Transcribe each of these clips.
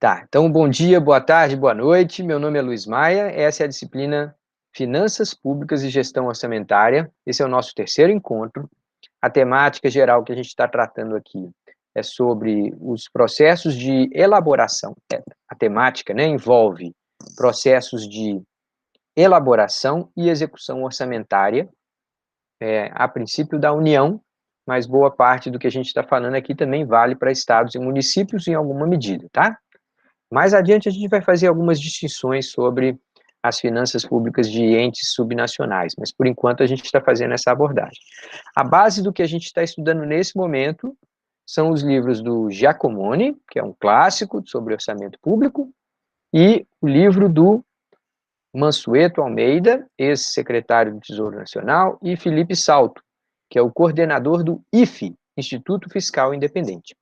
Tá, então bom dia, boa tarde, boa noite. Meu nome é Luiz Maia, essa é a disciplina Finanças Públicas e Gestão Orçamentária. Esse é o nosso terceiro encontro. A temática geral que a gente está tratando aqui é sobre os processos de elaboração. A temática, né, envolve processos de elaboração e execução orçamentária, a princípio da União, mas boa parte do que a gente está falando aqui também vale para estados e municípios em alguma medida, tá? Mais adiante, a gente vai fazer algumas distinções sobre as finanças públicas de entes subnacionais, mas por enquanto a gente está fazendo essa abordagem. A base do que a gente está estudando nesse momento são os livros do Giacomoni, que é um clássico sobre orçamento público, e o livro do Mansueto Almeida, ex-secretário do Tesouro Nacional, e Felipe Salto, que é o coordenador do IFE, Instituto Fiscal Independente.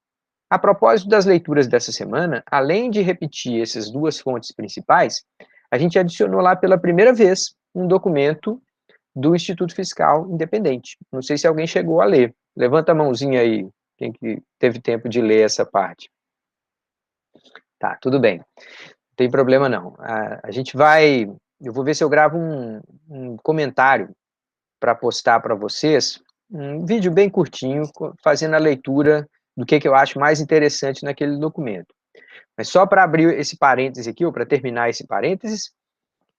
A propósito das leituras dessa semana, além de repetir essas duas fontes principais, a gente adicionou lá pela primeira vez um documento do Instituto Fiscal Independente. Não sei se alguém chegou a ler. Levanta a mãozinha aí, quem que teve tempo de ler essa parte. Tá, tudo bem. Não tem problema não. A gente vai... Eu vou ver se eu gravo um comentário para postar para vocês, um vídeo bem curtinho, fazendo a leitura do que eu acho mais interessante naquele documento. Mas só para abrir esse parêntese aqui, ou para terminar esse parênteses,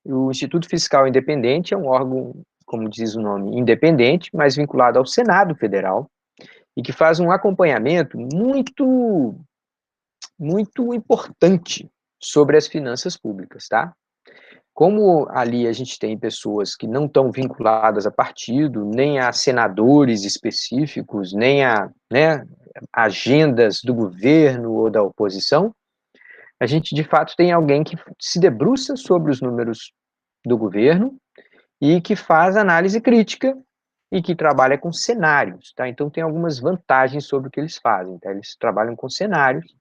o Instituto Fiscal Independente é um órgão, como diz o nome, independente, mas vinculado ao Senado Federal, e que faz um acompanhamento muito importante sobre as finanças públicas, tá? Como ali a gente tem pessoas que não estão vinculadas a partido, nem a senadores específicos, nem a, né, agendas do governo ou da oposição, a gente de fato tem alguém que se debruça sobre os números do governo e que faz análise crítica e que trabalha com cenários, tá? Então tem algumas vantagens sobre o que eles fazem, tá? Eles trabalham com cenários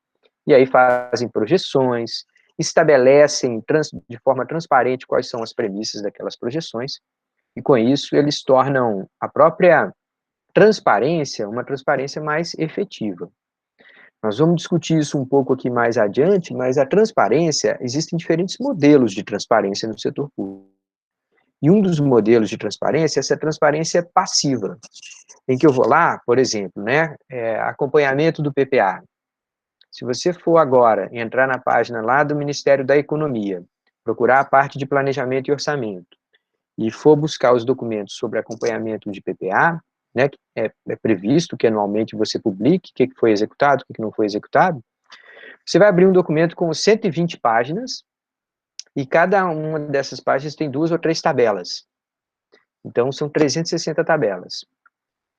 e aí fazem projeções, estabelecem de forma transparente quais são as premissas daquelas projeções, e com isso eles tornam a própria transparência uma transparência mais efetiva. Nós vamos discutir isso um pouco aqui mais adiante, mas a transparência, existem diferentes modelos de transparência no setor público. E um dos modelos de transparência é essa transparência passiva, em que eu vou lá, por exemplo, né, acompanhamento do PPA. Se você for agora entrar na página lá do Ministério da Economia, procurar a parte de planejamento e orçamento, e for buscar os documentos sobre acompanhamento de PPA, né, que é previsto que anualmente você publique o que foi executado, o que não foi executado, você vai abrir um documento com 120 páginas, e cada uma dessas páginas tem 2 ou 3 tabelas. Então, são 360 tabelas.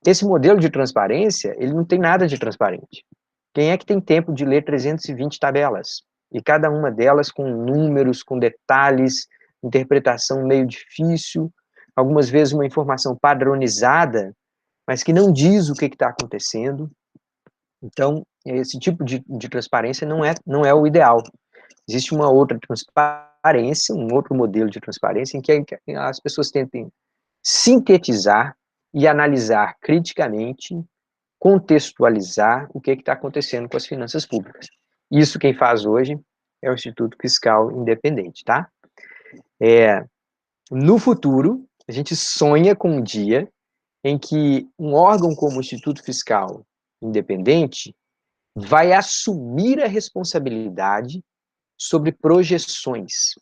Esse modelo de transparência, ele não tem nada de transparente. Quem é que tem tempo de ler 320 tabelas? E cada uma delas com números, com detalhes, interpretação meio difícil, algumas vezes uma informação padronizada, mas que não diz o que está acontecendo. Então, esse tipo de transparência não é o ideal. Existe uma outra transparência, um outro modelo de transparência, em que as pessoas tentem sintetizar e analisar criticamente, contextualizar o que está acontecendo com as finanças públicas. Isso quem faz hoje é o Instituto Fiscal Independente, tá? No futuro, a gente sonha com um dia em que um órgão como o Instituto Fiscal Independente vai assumir a responsabilidade sobre projeções.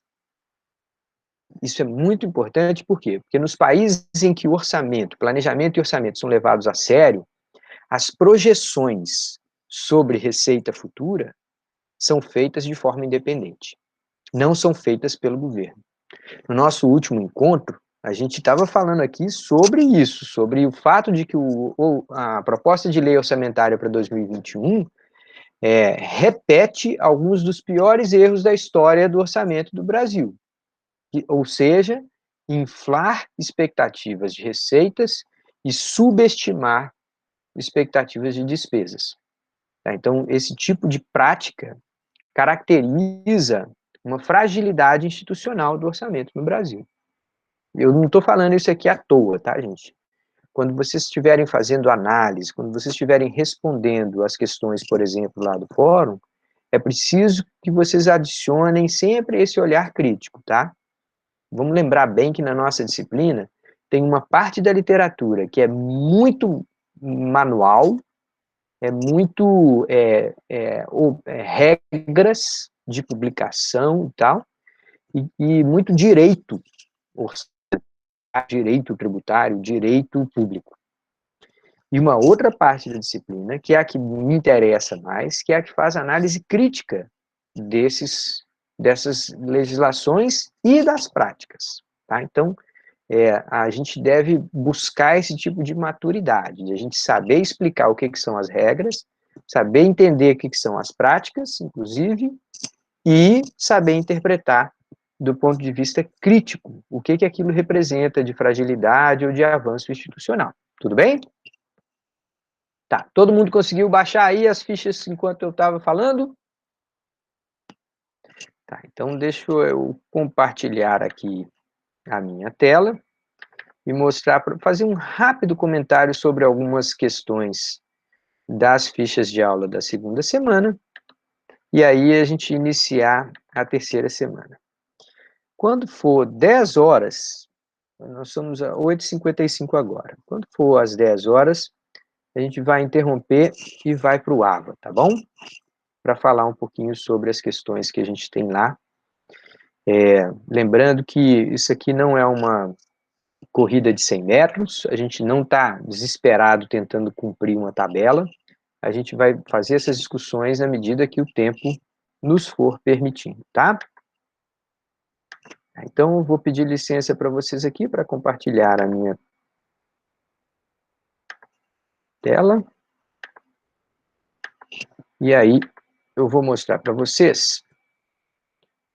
Isso é muito importante, por quê? Porque nos países em que o orçamento, planejamento e orçamento são levados a sério, as projeções sobre receita futura são feitas de forma independente, não são feitas pelo governo. No nosso último encontro, a gente estava falando aqui sobre isso, sobre o fato de que a proposta de lei orçamentária para 2021 repete alguns dos piores erros da história do orçamento do Brasil, ou seja, inflar expectativas de receitas e subestimar expectativas de despesas. Tá? Então, esse tipo de prática caracteriza uma fragilidade institucional do orçamento no Brasil. Eu não estou falando isso aqui à toa, tá, gente? Quando vocês estiverem fazendo análise, quando vocês estiverem respondendo as questões, por exemplo, lá do fórum, é preciso que vocês adicionem sempre esse olhar crítico, tá? Vamos lembrar bem que na nossa disciplina tem uma parte da literatura que é muito manual, é muito regras de publicação e tal, e muito direito, direito tributário, direito público. E uma outra parte da disciplina, que é a que me interessa mais, que é a que faz análise crítica dessas legislações e das práticas. Tá? Então, a gente deve buscar esse tipo de maturidade, de a gente saber explicar o que são as regras, saber entender o que são as práticas, inclusive, e saber interpretar do ponto de vista crítico o que aquilo representa de fragilidade ou de avanço institucional. Tudo bem? Tá, todo mundo conseguiu baixar aí as fichas enquanto eu estava falando? Tá, então deixa eu compartilhar aqui a minha tela e mostrar, para fazer um rápido comentário sobre algumas questões das fichas de aula da segunda semana, e aí a gente iniciar a terceira semana. Quando for 10 horas, nós somos a 8h55 agora, quando for às 10 horas, a gente vai interromper e vai para o AVA, tá bom? Para falar um pouquinho sobre as questões que a gente tem lá. Lembrando que isso aqui não é uma corrida de 100 metros, a gente não está desesperado tentando cumprir uma tabela, a gente vai fazer essas discussões na medida que o tempo nos for permitindo, tá? Então, eu vou pedir licença para vocês aqui para compartilhar a minha tela. E aí, eu vou mostrar para vocês.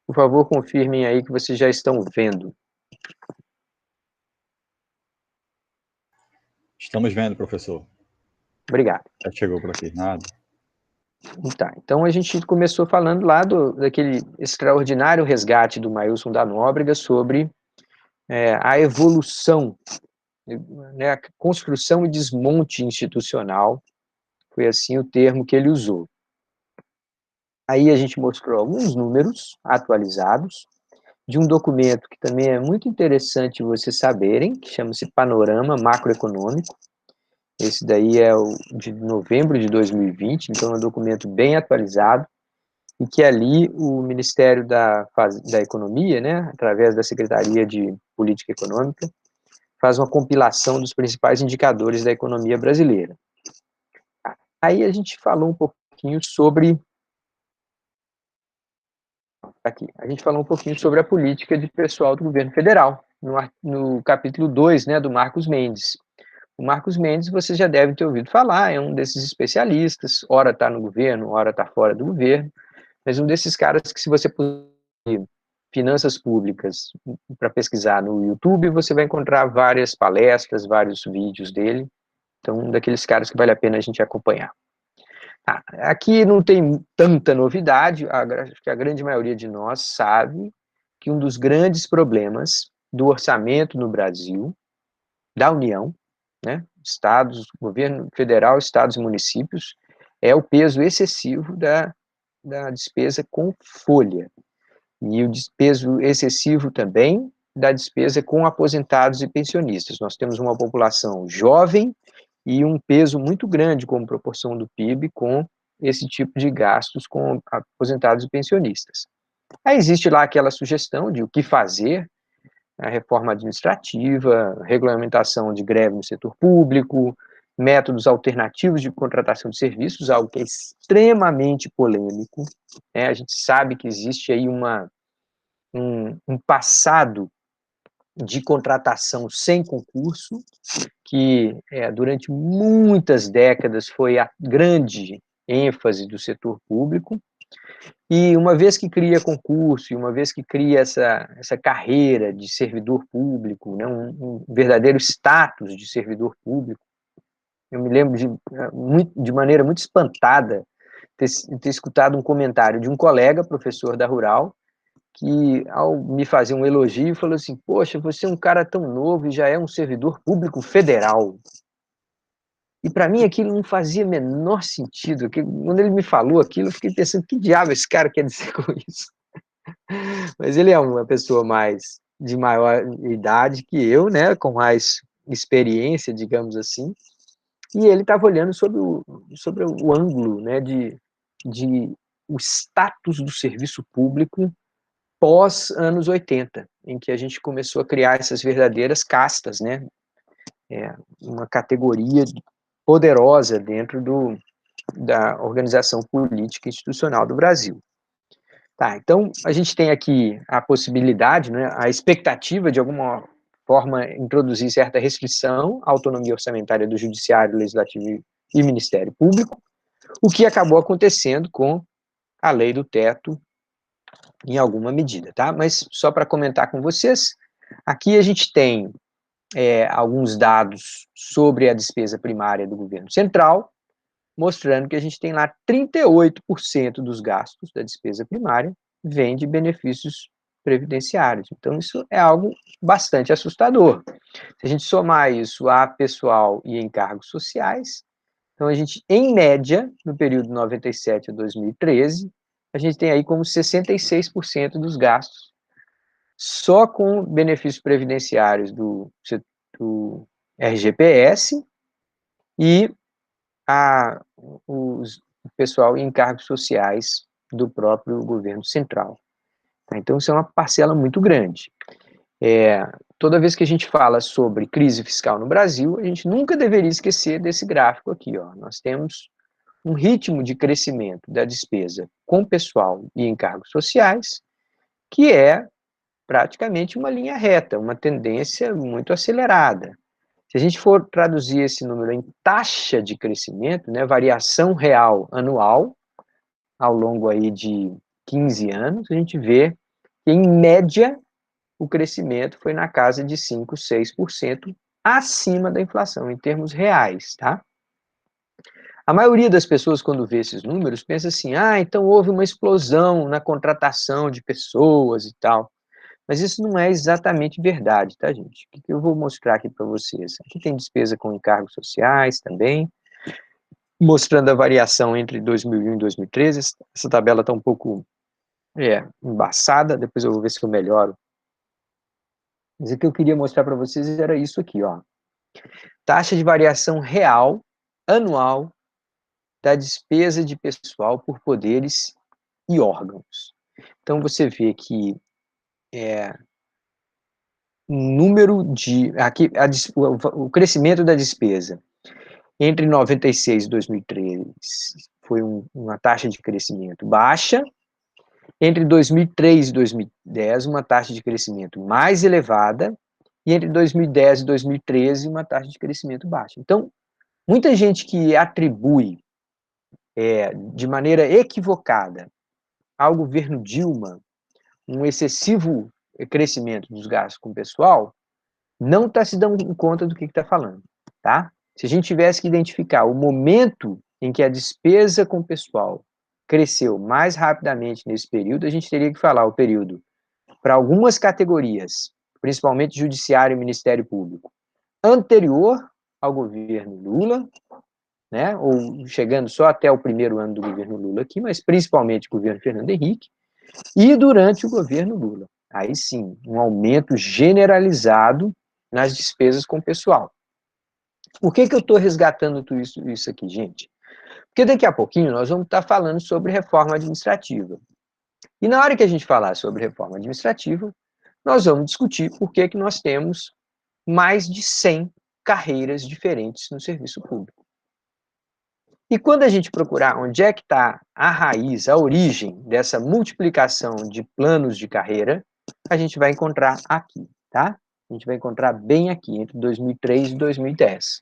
Por favor, confirmem aí que vocês já estão vendo. Estamos vendo, professor. Obrigado. Já chegou por aqui, nada. Tá, então a gente começou falando lá daquele extraordinário resgate do Mailson da Nóbrega sobre a evolução, né, a construção e desmonte institucional, foi assim o termo que ele usou. Aí a gente mostrou alguns números atualizados de um documento que também é muito interessante vocês saberem, que chama-se Panorama Macroeconômico. Esse daí é o de novembro de 2020, então é um documento bem atualizado, e que ali o Ministério da Economia, né, através da Secretaria de Política Econômica, faz uma compilação dos principais indicadores da economia brasileira. Aí a gente falou um pouquinho sobre a política de pessoal do governo federal, no capítulo 2, né, do Marcos Mendes. O Marcos Mendes, vocês já devem ter ouvido falar, é um desses especialistas, ora está no governo, ora está fora do governo, mas um desses caras que, se você puser finanças públicas para pesquisar no YouTube, você vai encontrar várias palestras, vários vídeos dele, então um daqueles caras que vale a pena a gente acompanhar. Aqui não tem tanta novidade, acho que a grande maioria de nós sabe que um dos grandes problemas do orçamento no Brasil, da União, né, estados, governo federal, estados e municípios, é o peso excessivo da despesa com folha, e o peso excessivo também da despesa com aposentados e pensionistas. Nós temos uma população jovem e um peso muito grande como proporção do PIB com esse tipo de gastos com aposentados e pensionistas. Aí existe lá aquela sugestão de o que fazer, a reforma administrativa, regulamentação de greve no setor público, métodos alternativos de contratação de serviços, algo que é extremamente polêmico. A gente sabe que existe aí um passado de contratação sem concurso, que durante muitas décadas foi a grande ênfase do setor público, e uma vez que cria concurso, e uma vez que cria essa carreira de servidor público, né, um verdadeiro status de servidor público, eu me lembro de maneira muito espantada ter escutado um comentário de um colega, professor da Rural, que, ao me fazer um elogio, falou assim: poxa, você é um cara tão novo e já é um servidor público federal. E para mim aquilo não fazia menor sentido. Quando ele me falou aquilo, eu fiquei pensando, que diabo esse cara quer dizer com isso? Mas ele é uma pessoa de maior idade que eu, né, com mais experiência, digamos assim, e ele estava olhando sobre o ângulo, né, de o status do serviço público pós anos 80, em que a gente começou a criar essas verdadeiras castas, né, uma categoria poderosa dentro da organização política institucional do Brasil. Tá, então a gente tem aqui a possibilidade, né, a expectativa de alguma forma introduzir certa restrição à autonomia orçamentária do Judiciário, Legislativo e Ministério Público, o que acabou acontecendo com a lei do teto em alguma medida, tá? Mas só para comentar com vocês, aqui a gente tem alguns dados sobre a despesa primária do governo central, mostrando que a gente tem lá 38% dos gastos da despesa primária vem de benefícios previdenciários. Então, isso é algo bastante assustador. Se a gente somar isso a pessoal e encargos sociais, então a gente, em média, no período 97 a 2013, a gente tem aí como 66% dos gastos só com benefícios previdenciários do RGPS e o pessoal em encargos sociais do próprio governo central. Então, isso é uma parcela muito grande. Toda vez que a gente fala sobre crise fiscal no Brasil, a gente nunca deveria esquecer desse gráfico aqui. Ó. Nós temos um ritmo de crescimento da despesa com pessoal e encargos sociais, que é praticamente uma linha reta, uma tendência muito acelerada. Se a gente for traduzir esse número em taxa de crescimento, né, variação real anual, ao longo aí de 15 anos, a gente vê que, em média, o crescimento foi na casa de 5, 6% acima da inflação, em termos reais, tá? A maioria das pessoas, quando vê esses números, pensa assim, então houve uma explosão na contratação de pessoas e tal. Mas isso não é exatamente verdade, tá, gente? O que eu vou mostrar aqui para vocês? Aqui tem despesa com encargos sociais também, mostrando a variação entre 2001 e 2013. Essa tabela está um pouco embaçada, depois eu vou ver se eu melhoro. Mas o que eu queria mostrar para vocês era isso aqui, ó. Taxa de variação real, anual, da despesa de pessoal por poderes e órgãos. Então, você vê que o crescimento da despesa entre 96 e 2003 foi uma taxa de crescimento baixa. Entre 2003 e 2010, uma taxa de crescimento mais elevada. E entre 2010 e 2013, uma taxa de crescimento baixa. Então, muita gente que atribui de maneira equivocada ao governo Dilma um excessivo crescimento dos gastos com o pessoal, não está se dando conta do que está falando, tá? Se a gente tivesse que identificar o momento em que a despesa com o pessoal cresceu mais rapidamente nesse período, a gente teria que falar o período para algumas categorias, principalmente Judiciário e Ministério Público, anterior ao governo Lula, né, ou chegando só até o primeiro ano do governo Lula aqui, mas principalmente o governo Fernando Henrique, e durante o governo Lula. Aí sim, um aumento generalizado nas despesas com o pessoal. Por que eu estou resgatando tudo isso aqui, gente? Porque daqui a pouquinho nós vamos estar falando sobre reforma administrativa. E na hora que a gente falar sobre reforma administrativa, nós vamos discutir por que nós temos mais de 100 carreiras diferentes no serviço público. E quando a gente procurar onde é que está a raiz, a origem dessa multiplicação de planos de carreira, a gente vai encontrar aqui, tá? A gente vai encontrar bem aqui, entre 2003 e 2010.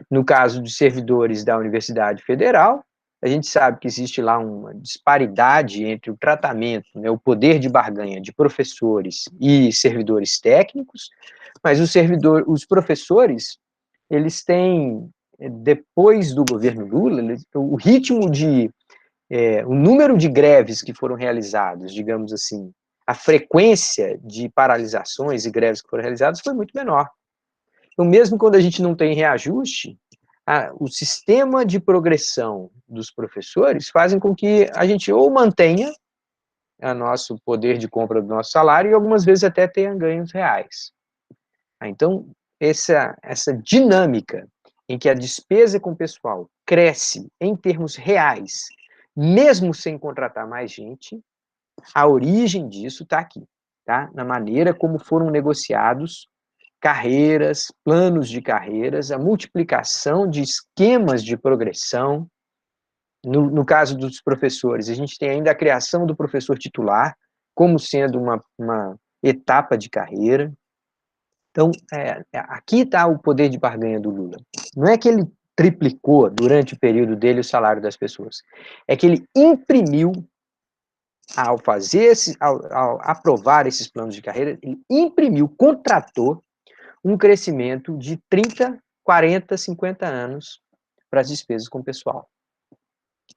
No caso de servidores da Universidade Federal, a gente sabe que existe lá uma disparidade entre o tratamento, né, o poder de barganha de professores e servidores técnicos, mas os professores, eles têm, depois do governo Lula, o ritmo o número de greves que foram realizadas, digamos assim, a frequência de paralisações e greves que foram realizadas foi muito menor. Então, mesmo quando a gente não tem reajuste, o sistema de progressão dos professores fazem com que a gente ou mantenha o nosso poder de compra do nosso salário e algumas vezes até tenha ganhos reais. Então, essa dinâmica em que a despesa com o pessoal cresce em termos reais, mesmo sem contratar mais gente, a origem disso está aqui, tá? Na maneira como foram negociados carreiras, planos de carreiras, a multiplicação de esquemas de progressão. No caso dos professores, a gente tem ainda a criação do professor titular, como sendo uma etapa de carreira. Então, aqui está o poder de barganha do Lula. Não é que ele triplicou durante o período dele o salário das pessoas, é que ele imprimiu, ao aprovar esses planos de carreira, ele imprimiu, contratou um crescimento de 30, 40, 50 anos para as despesas com o pessoal.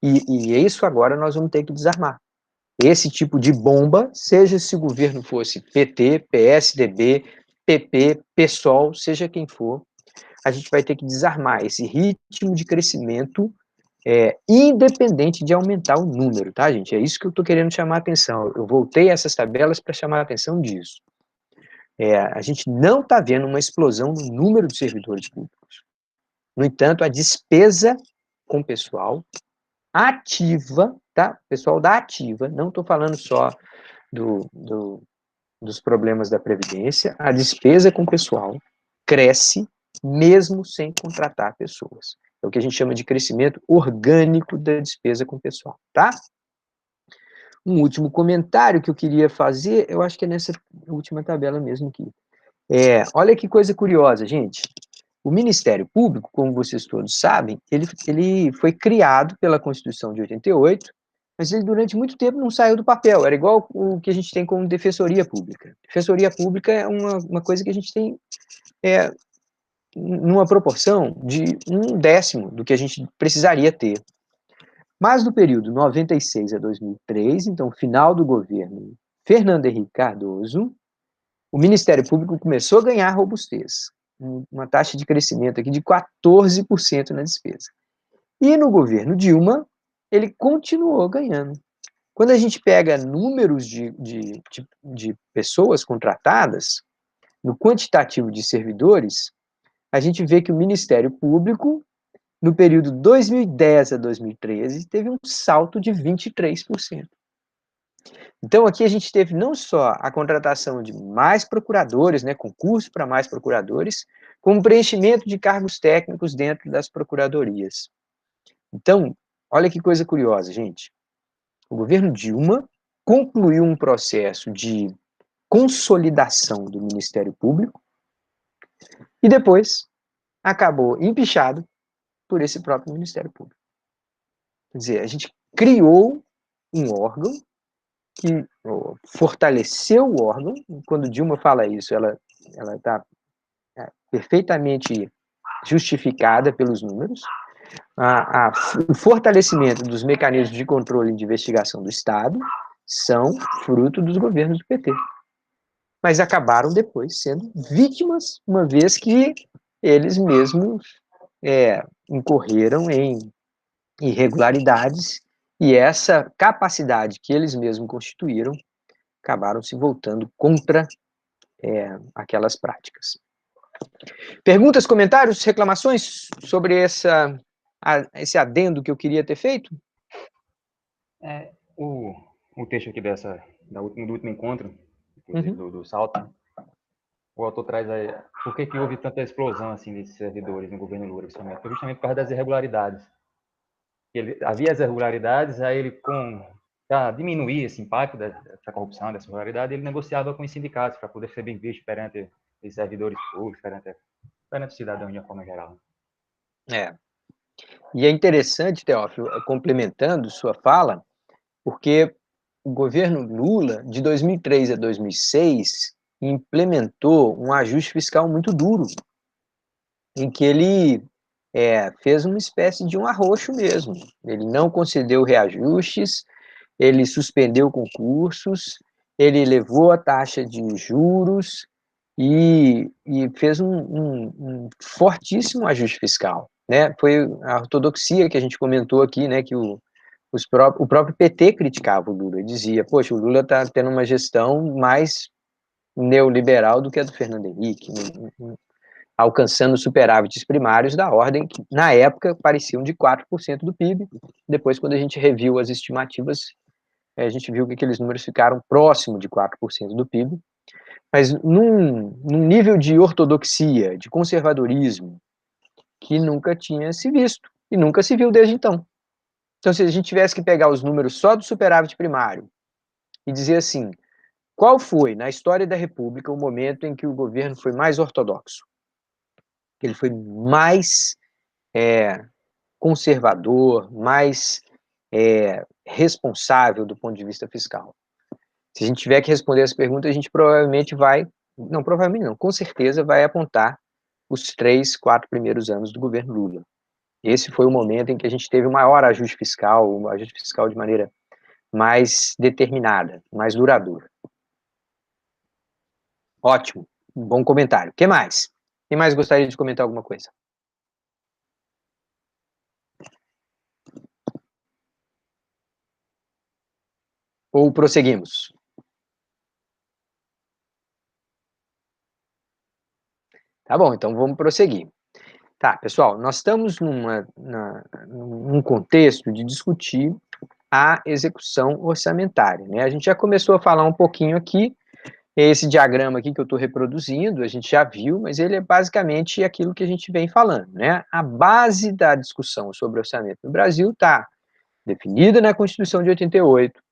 E isso agora nós vamos ter que desarmar. Esse tipo de bomba, seja se o governo fosse PT, PSDB, PP, PSOL, seja quem for, a gente vai ter que desarmar esse ritmo de crescimento independente de aumentar o número, tá, gente? É isso que eu estou querendo chamar a atenção. Eu voltei a essas tabelas para chamar a atenção disso. A gente não está vendo uma explosão no número de servidores públicos. No entanto, a despesa com o pessoal ativa, tá? Pessoal da ativa, não estou falando só dos problemas da Previdência, a despesa com o pessoal cresce mesmo sem contratar pessoas. É o que a gente chama de crescimento orgânico da despesa com o pessoal, tá? Um último comentário que eu queria fazer, eu acho que é nessa última tabela mesmo aqui. Olha que coisa curiosa, gente. O Ministério Público, como vocês todos sabem, ele foi criado pela Constituição de 88, mas ele durante muito tempo não saiu do papel, era igual o que a gente tem como Defensoria Pública. Defensoria Pública é uma coisa que a gente tem numa proporção de 1/10 do que a gente precisaria ter. Mas no período 96 a 2003, então final do governo Fernando Henrique Cardoso, o Ministério Público começou a ganhar robustez, uma taxa de crescimento aqui de 14% na despesa. E no governo Dilma, ele continuou ganhando. Quando a gente pega números de pessoas contratadas, no quantitativo de servidores, a gente vê que o Ministério Público, no período 2010 a 2013, teve um salto de 23%. Então, aqui a gente teve não só a contratação de mais procuradores, né, concurso para mais procuradores, como preenchimento de cargos técnicos dentro das procuradorias. Então, olha que coisa curiosa, gente. O governo Dilma concluiu um processo de consolidação do Ministério Público e depois acabou empichado por esse próprio Ministério Público. Quer dizer, a gente criou um órgão que fortaleceu o órgão. Quando Dilma fala isso, ela está perfeitamente justificada pelos números. O fortalecimento dos mecanismos de controle e de investigação do Estado são fruto dos governos do PT. Mas acabaram depois sendo vítimas, uma vez que eles mesmos incorreram em irregularidades e essa capacidade que eles mesmos constituíram acabaram se voltando contra aquelas práticas. Perguntas, comentários, reclamações sobre esse adendo que eu queria ter feito? O texto aqui do último encontro, do Salto, o autor traz aí por que houve tanta explosão assim desses servidores no governo Lula, justamente por causa das irregularidades. Havia as irregularidades, aí ele, para diminuir esse impacto dessa corrupção, dessa irregularidade, ele negociava com os sindicatos para poder ser bem visto perante os servidores públicos, perante o cidadão de uma forma geral. E é interessante, Teófilo, complementando sua fala, porque o governo Lula, de 2003 a 2006, implementou um ajuste fiscal muito duro, em que ele fez uma espécie de um arroxo mesmo. Ele não concedeu reajustes, ele suspendeu concursos, ele elevou a taxa de juros e fez um fortíssimo ajuste fiscal. né? Foi a ortodoxia que a gente comentou aqui, né? Que o próprio PT criticava o Lula, dizia, poxa, o Lula está tendo uma gestão mais neoliberal do que a do Fernando Henrique, alcançando superávites primários da ordem que, na época, pareciam de 4% do PIB. Depois, quando a gente reviu as estimativas, a gente viu que aqueles números ficaram próximo de 4% do PIB, mas num nível de ortodoxia, de conservadorismo, que nunca tinha se visto, e nunca se viu desde então. Então, se a gente tivesse que pegar os números só do superávit primário e dizer assim, qual foi, na história da República, o momento em que o governo foi mais ortodoxo? Ele foi mais conservador, mais responsável do ponto de vista fiscal. Se a gente tiver que responder essa pergunta, a gente provavelmente vai, não, provavelmente não, com certeza vai apontar os 3, 4 primeiros anos do governo Lula. Esse foi o momento em que a gente teve o maior ajuste fiscal, um ajuste fiscal de maneira mais determinada, mais duradoura. Ótimo, bom comentário. O que mais? Quem mais gostaria de comentar alguma coisa? Ou prosseguimos? Tá bom, então vamos prosseguir. Tá, pessoal, nós estamos num contexto de discutir a execução orçamentária, né? A gente já começou a falar um pouquinho aqui, esse diagrama aqui que eu estou reproduzindo, a gente já viu, mas ele é basicamente aquilo que a gente vem falando, né? A base da discussão sobre orçamento no Brasil está definida na Constituição de 88,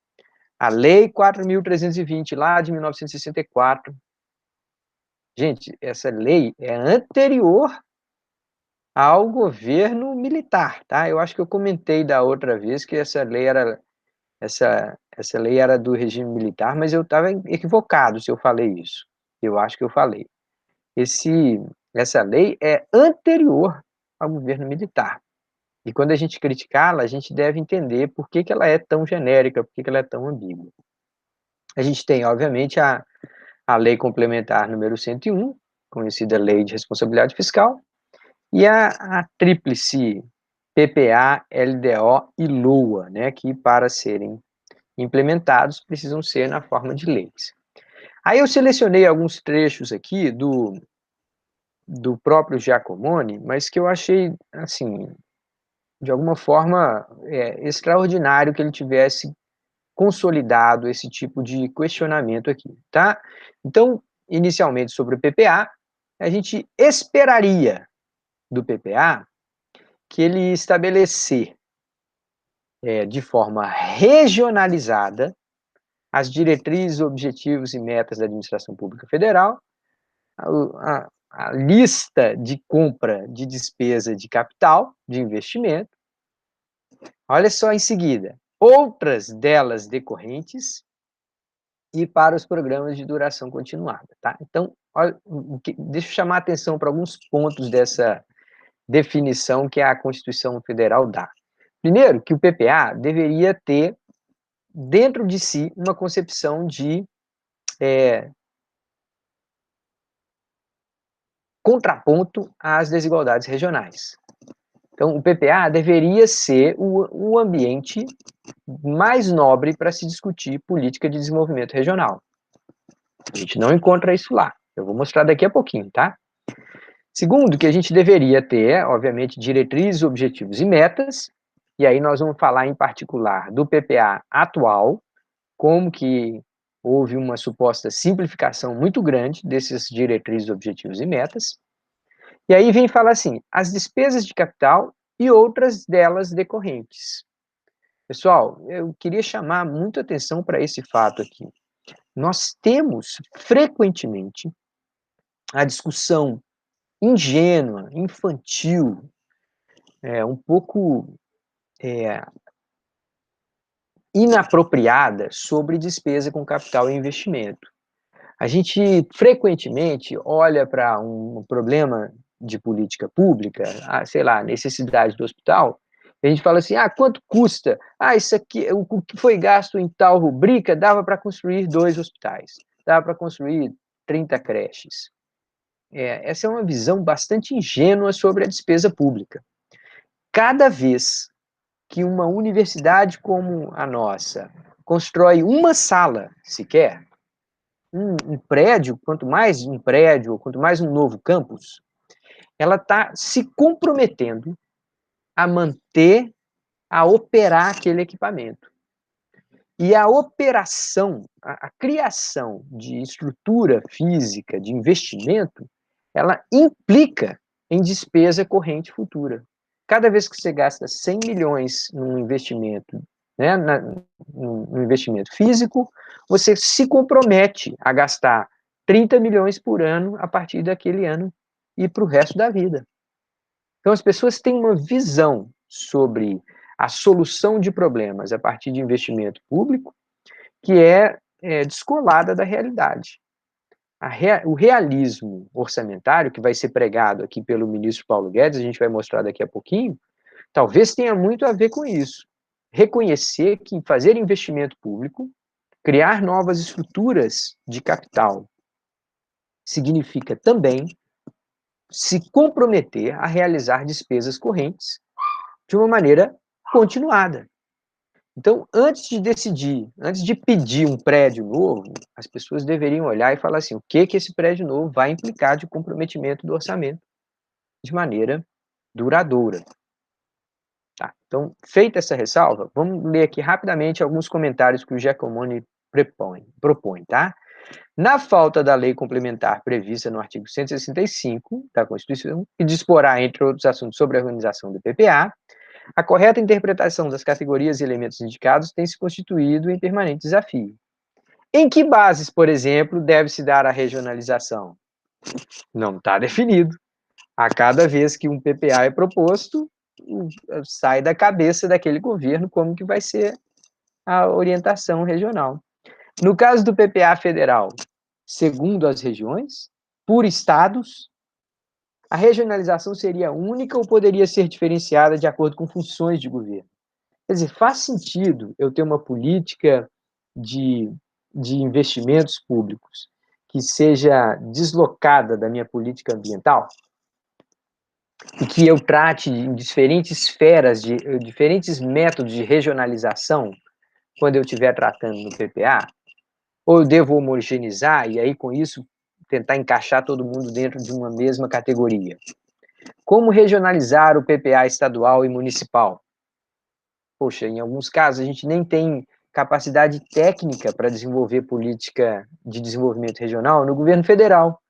a Lei 4.320, lá de 1964. Gente, essa lei é anterior ao governo militar, tá? Eu acho que eu comentei da outra vez que essa lei era do regime militar, mas eu estava equivocado se eu falei isso. Eu acho que eu falei. Essa lei é anterior ao governo militar. E quando a gente criticá-la, a gente deve entender por que ela é tão genérica, por que ela é tão ambígua. A gente tem, obviamente, a Lei Complementar número 101, conhecida Lei de Responsabilidade Fiscal, e a tríplice PPA, LDO e LOA, né, que para serem implementados precisam ser na forma de leis. Aí eu selecionei alguns trechos aqui do próprio Giacomoni, mas que eu achei, assim, de alguma forma, extraordinário que ele tivesse consolidado esse tipo de questionamento aqui, tá? Então, inicialmente sobre o PPA, a gente esperaria do PPA que ele estabelecer de forma regionalizada as diretrizes, objetivos e metas da administração pública federal, a lista de compra de despesa de capital, de investimento. Olha só em seguida, outras delas decorrentes e para os programas de duração continuada, tá? Então, olha, deixa eu chamar a atenção para alguns pontos dessa definição que a Constituição Federal dá. Primeiro, que o PPA deveria ter dentro de si uma concepção de contraponto às desigualdades regionais. Então, o PPA deveria ser o ambiente mais nobre para se discutir política de desenvolvimento regional. A gente não encontra isso lá. Eu vou mostrar daqui a pouquinho, tá? Segundo, que a gente deveria ter, obviamente, diretrizes, objetivos e metas, e aí nós vamos falar em particular do PPA atual, como que houve uma suposta simplificação muito grande desses diretrizes, objetivos e metas. E aí vem falar assim, as despesas de capital e outras delas decorrentes. Pessoal, eu queria chamar muito atenção para esse fato aqui. Nós temos, frequentemente, a discussão ingênua, infantil, um pouco inapropriada sobre despesa com capital e investimento. A gente, frequentemente, olha para um problema de política pública, sei lá, necessidade do hospital, e a gente fala assim, quanto custa? Isso aqui, o que foi gasto em tal rubrica dava para construir 2 hospitais, dava para construir 30 creches. Essa é uma visão bastante ingênua sobre a despesa pública. cada vez que uma universidade como a nossa constrói uma sala sequer, um prédio, quanto mais um prédio, quanto mais um novo campus, ela está se comprometendo a manter, a operar aquele equipamento. E a operação, a criação de estrutura física, de investimento, ela implica em despesa corrente futura. Cada vez que você gasta 100 milhões num investimento, né, num investimento físico, você se compromete a gastar 30 milhões por ano a partir daquele ano e para o resto da vida. Então, as pessoas têm uma visão sobre a solução de problemas a partir de investimento público que é descolada da realidade. O realismo orçamentário, que vai ser pregado aqui pelo ministro Paulo Guedes, a gente vai mostrar daqui a pouquinho, talvez tenha muito a ver com isso. Reconhecer que fazer investimento público, criar novas estruturas de capital, significa também se comprometer a realizar despesas correntes de uma maneira continuada. Então, antes de decidir, antes de pedir um prédio novo, as pessoas deveriam olhar e falar assim, o que esse prédio novo vai implicar de comprometimento do orçamento de maneira duradoura. Tá? Então, feita essa ressalva, vamos ler aqui rapidamente alguns comentários que o Giacomoni propõe, tá? Na falta da lei complementar prevista no artigo 165 da Constituição, que disporá, entre outros assuntos, sobre a organização do PPA, a correta interpretação das categorias e elementos indicados tem se constituído em permanente desafio. Em que bases, por exemplo, deve-se dar a regionalização? Não está definido. A cada vez que um PPA é proposto, sai da cabeça daquele governo como que vai ser a orientação regional. No caso do PPA federal, segundo as regiões, por estados, a regionalização seria única ou poderia ser diferenciada de acordo com funções de governo? Quer dizer, faz sentido eu ter uma política de investimentos públicos que seja deslocada da minha política ambiental? E que eu trate em diferentes esferas, diferentes métodos de regionalização quando eu estiver tratando no PPA? Ou eu devo homogeneizar e aí, com isso, tentar encaixar todo mundo dentro de uma mesma categoria? Como regionalizar o PPA estadual e municipal? Poxa, em alguns casos a gente nem tem capacidade técnica para desenvolver política de desenvolvimento regional no governo federal,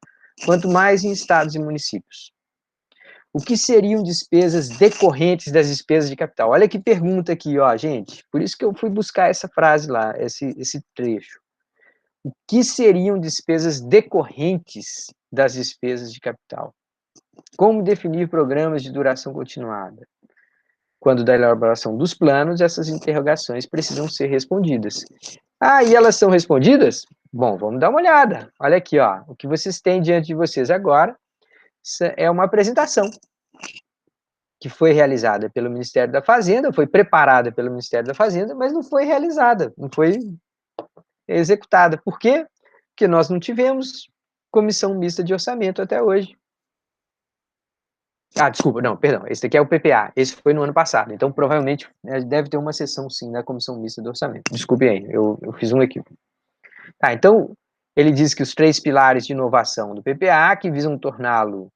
quanto mais em estados e municípios. O que seriam despesas decorrentes das despesas de capital? Olha que pergunta aqui, ó, gente. Por isso que eu fui buscar essa frase lá, esse trecho. O que seriam despesas decorrentes das despesas de capital? Como definir programas de duração continuada? Quando da elaboração dos planos, essas interrogações precisam ser respondidas. Ah, e elas são respondidas? Bom, vamos dar uma olhada. Olha aqui, ó. O que vocês têm diante de vocês agora é uma apresentação que foi realizada pelo Ministério da Fazenda, foi preparada pelo Ministério da Fazenda, mas não foi realizada, não foi executada. Por quê? Porque nós não tivemos comissão mista de orçamento até hoje. Ah, desculpa, não, perdão, esse daqui é o PPA, esse foi no ano passado, então provavelmente deve ter uma sessão sim na comissão mista do orçamento. Desculpe aí, eu fiz um equívoco. Tá, então, ele diz que os 3 pilares de inovação do PPA, que visam torná-lo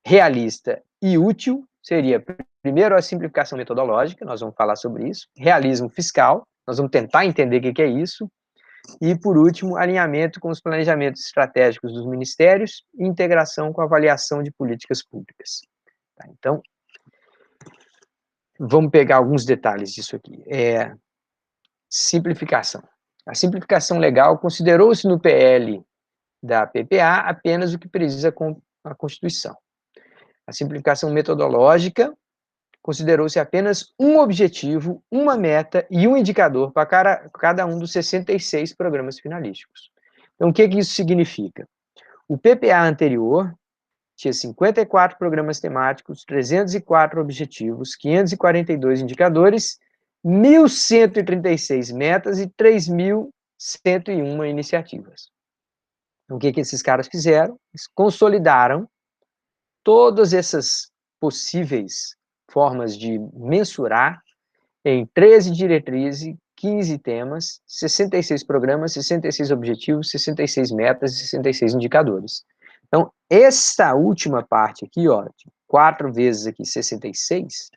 realista e útil, seria, primeiro, a simplificação metodológica, nós vamos falar sobre isso, realismo fiscal, nós vamos tentar entender o que é isso, e, por último, alinhamento com os planejamentos estratégicos dos ministérios e integração com a avaliação de políticas públicas. Tá, então, vamos pegar alguns detalhes disso aqui. Simplificação. A simplificação legal considerou-se no PL da PPA apenas o que precisa com a Constituição. A simplificação metodológica considerou-se apenas um objetivo, uma meta e um indicador para cada um dos 66 programas finalísticos. Então, o que isso significa? O PPA anterior tinha 54 programas temáticos, 304 objetivos, 542 indicadores, 1.136 metas e 3.101 iniciativas. Então, o que esses caras fizeram? Eles consolidaram todas essas possíveis formas de mensurar em 13 diretrizes, 15 temas, 66 programas, 66 objetivos, 66 metas e 66 indicadores. Então, essa última parte aqui, ó, 4 vezes aqui 66,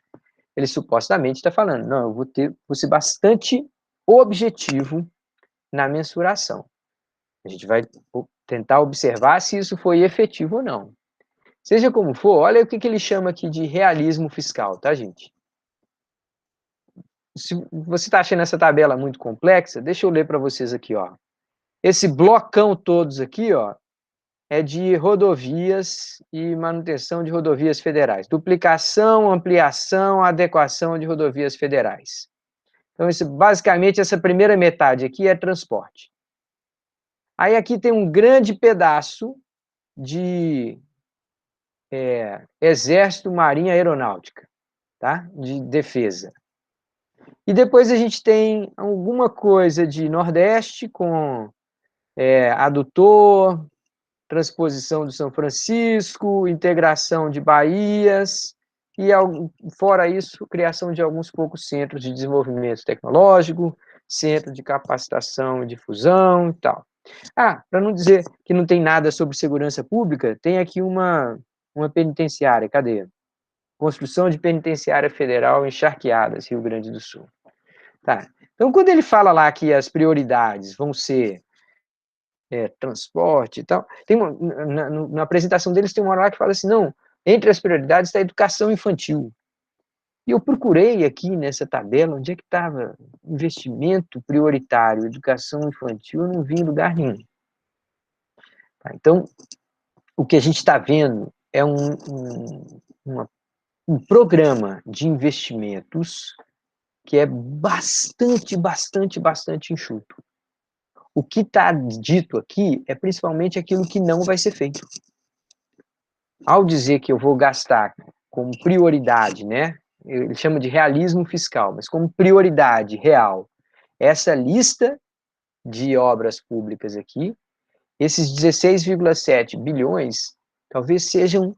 ele supostamente está falando, não, eu vou ser bastante objetivo na mensuração. A gente vai tentar observar se isso foi efetivo ou não. Seja como for, olha o que ele chama aqui de realismo fiscal, tá, gente? Se você está achando essa tabela muito complexa, deixa eu ler para vocês aqui, ó. Esse blocão todos aqui, ó, é de rodovias e manutenção de rodovias federais. Duplicação, ampliação, adequação de rodovias federais. Então, basicamente, essa primeira metade aqui é transporte. Aí aqui tem um grande pedaço de Exército, Marinha, Aeronáutica, tá? De defesa. E depois a gente tem alguma coisa de Nordeste com adutor, transposição do São Francisco, integração de baías, e fora isso, criação de alguns poucos centros de desenvolvimento tecnológico, centro de capacitação e difusão e tal. Para não dizer que não tem nada sobre segurança pública, tem aqui uma penitenciária, cadê? Construção de penitenciária federal em Charqueadas, Rio Grande do Sul. Tá. Então, quando ele fala lá que as prioridades vão ser transporte e tal, tem na apresentação deles tem uma hora lá que fala assim, não, entre as prioridades está a educação infantil. E eu procurei aqui nessa tabela onde é que estava investimento prioritário, educação infantil, eu não vi em lugar nenhum. Tá, então, o que a gente está vendo é um programa de investimentos que é bastante enxuto. O que está dito aqui é principalmente aquilo que não vai ser feito. Ao dizer que eu vou gastar como prioridade, né? Ele chama de realismo fiscal, mas como prioridade real, essa lista de obras públicas aqui, esses 16,7 bilhões talvez sejam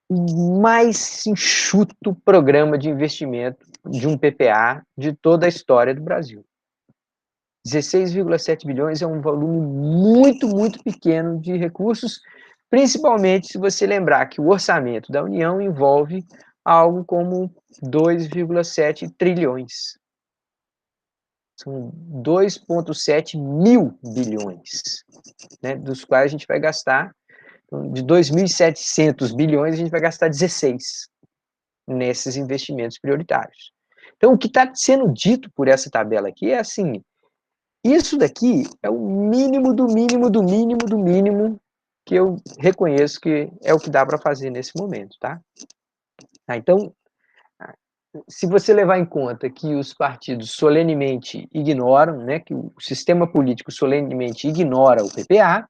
o mais enxuto programa de investimento de um PPA de toda a história do Brasil. 16,7 bilhões é um volume muito pequeno de recursos, principalmente se você lembrar que o orçamento da União envolve algo como 2,7 trilhões. São 2,7 mil bilhões, né, dos quais a gente vai gastar, de 2.700 bilhões, a gente vai gastar 16 nesses investimentos prioritários. Então, o que está sendo dito por essa tabela aqui é assim, isso daqui é o mínimo do mínimo que eu reconheço que é o que dá para fazer nesse momento, tá? Então, se você levar em conta que os partidos solenemente ignoram, né, que o sistema político solenemente ignora o PPA,